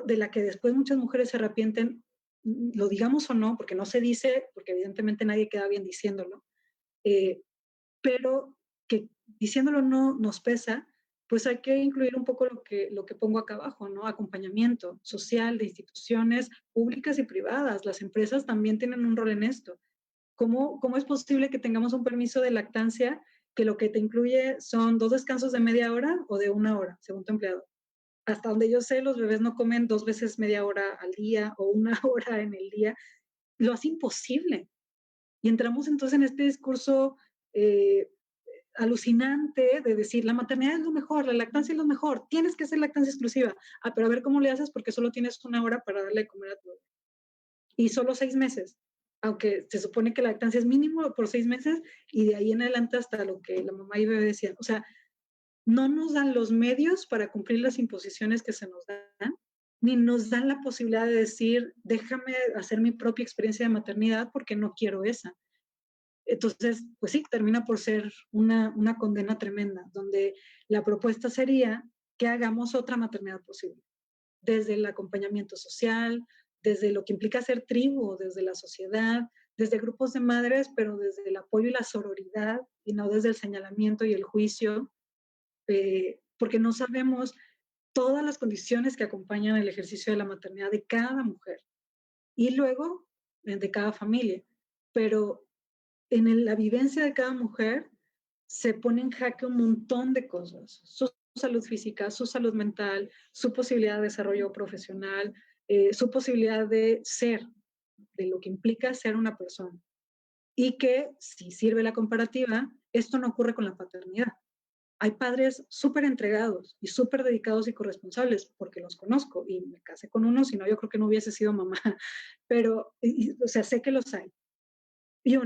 de la que después muchas mujeres se arrepienten, lo digamos o no, porque no se dice, porque evidentemente nadie queda bien diciéndolo, eh, pero que diciéndolo no nos pesa, pues hay que incluir un poco lo que pongo acá abajo, ¿no? Acompañamiento social de instituciones públicas y privadas. Las empresas también tienen un rol en esto. ¿Cómo es posible que tengamos un permiso de lactancia que lo que te incluye son 2 descansos de media hora o de 1 hora, según tu empleado? Hasta donde yo sé, los bebés no comen 2 veces media hora al día o 1 hora en el día. Lo hace imposible. Y entramos entonces en este discurso eh, alucinante de decir, la maternidad es lo mejor, la lactancia es lo mejor, tienes que hacer lactancia exclusiva. Pero a ver cómo le haces porque solo tienes 1 hora para darle de comer a tu bebé. Y solo 6 meses. Aunque se supone que la lactancia es mínimo por 6 meses y de ahí en adelante hasta lo que la mamá y bebé decían. O sea, no nos dan los medios para cumplir las imposiciones que se nos dan, ni nos dan la posibilidad de decir, déjame hacer mi propia experiencia de maternidad porque no quiero esa. Entonces, pues sí, termina por ser una condena tremenda, donde la propuesta sería que hagamos otra maternidad posible, desde el acompañamiento social, desde lo que implica ser tribu, desde la sociedad, desde grupos de madres, pero desde el apoyo y la sororidad, y no desde el señalamiento y el juicio, porque no sabemos todas las condiciones que acompañan el ejercicio de la maternidad de cada mujer y luego de cada familia. Pero en la vivencia de cada mujer se pone en jaque un montón de cosas. Su salud física, su salud mental, su posibilidad de desarrollo profesional, su posibilidad de ser, de lo que implica ser una persona. Y que, si sirve la comparativa, esto no ocurre con la paternidad. Hay padres súper entregados y súper dedicados y corresponsables, porque los conozco y me casé con uno, si no, yo creo que no hubiese sido mamá, pero, o sea, sé que los hay. Y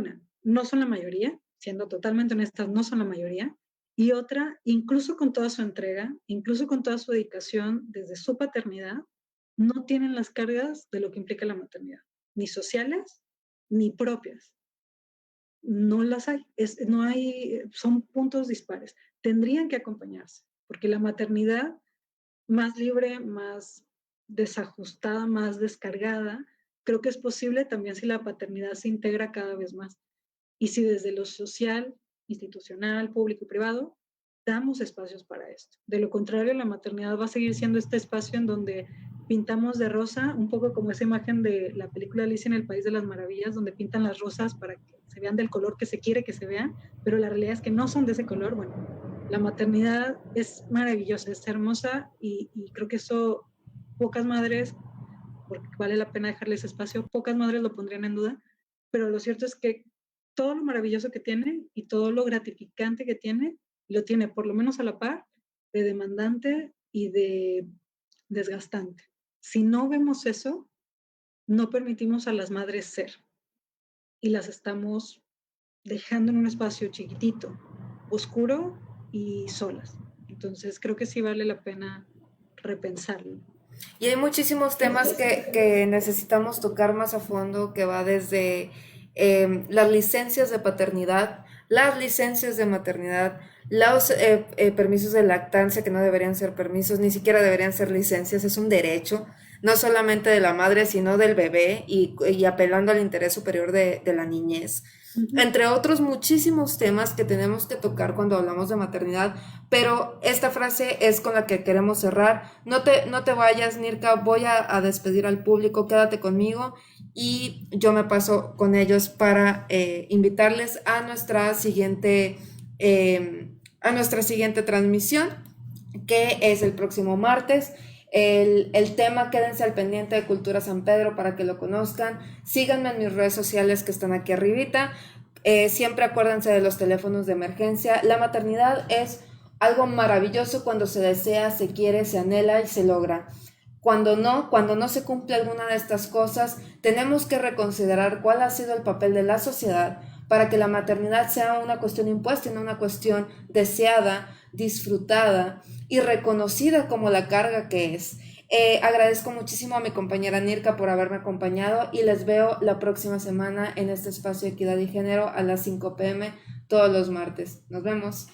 no son la mayoría, siendo totalmente honestas, no son la mayoría. Y otra, incluso con toda su entrega, incluso con toda su dedicación desde su paternidad, no tienen las cargas de lo que implica la maternidad, ni sociales, ni propias. No las hay, no hay, son puntos dispares. Tendrían que acompañarse, porque la maternidad más libre, más desajustada, más descargada, creo que es posible también si la paternidad se integra cada vez más. Y si desde lo social, institucional, público y privado, damos espacios para esto. De lo contrario, la maternidad va a seguir siendo este espacio en donde pintamos de rosa, un poco como esa imagen de la película Alicia en el País de las Maravillas, donde pintan las rosas para que se vean del color que se quiere que se vean, pero la realidad es que no son de ese color. Bueno, la maternidad es maravillosa, es hermosa y creo que eso pocas madres, porque vale la pena dejarles espacio, pocas madres lo pondrían en duda, pero lo cierto es que todo lo maravilloso que tiene y todo lo gratificante que tiene, lo tiene por lo menos a la par de demandante y de desgastante. Si no vemos eso, no permitimos a las madres ser y las estamos dejando en un espacio chiquitito, oscuro y solas. Entonces creo que sí vale la pena repensarlo. Y hay muchísimos temas que necesitamos tocar más a fondo, que va desde las licencias de paternidad, las licencias de maternidad, los permisos de lactancia, que no deberían ser permisos, ni siquiera deberían ser licencias, es un derecho, no solamente de la madre, sino del bebé, y apelando al interés superior de la niñez. Entre otros muchísimos temas que tenemos que tocar cuando hablamos de maternidad, pero esta frase es con la que queremos cerrar. No te vayas, Nirka, voy a despedir al público, quédate conmigo y yo me paso con ellos para invitarles a nuestra siguiente transmisión, que es el próximo martes. El tema, quédense al pendiente de Cultura San Pedro para que lo conozcan. Síganme en mis redes sociales que están aquí arribita. Siempre acuérdense de los teléfonos de emergencia. La maternidad es algo maravilloso cuando se desea, se quiere, se anhela y se logra. Cuando no se cumple alguna de estas cosas, tenemos que reconsiderar cuál ha sido el papel de la sociedad para que la maternidad sea una cuestión impuesta y no una cuestión deseada, disfrutada y reconocida como la carga que es. Agradezco muchísimo a mi compañera Nirka por haberme acompañado y les veo la próxima semana en este espacio de equidad y género a las 5 p.m. todos los martes. Nos vemos.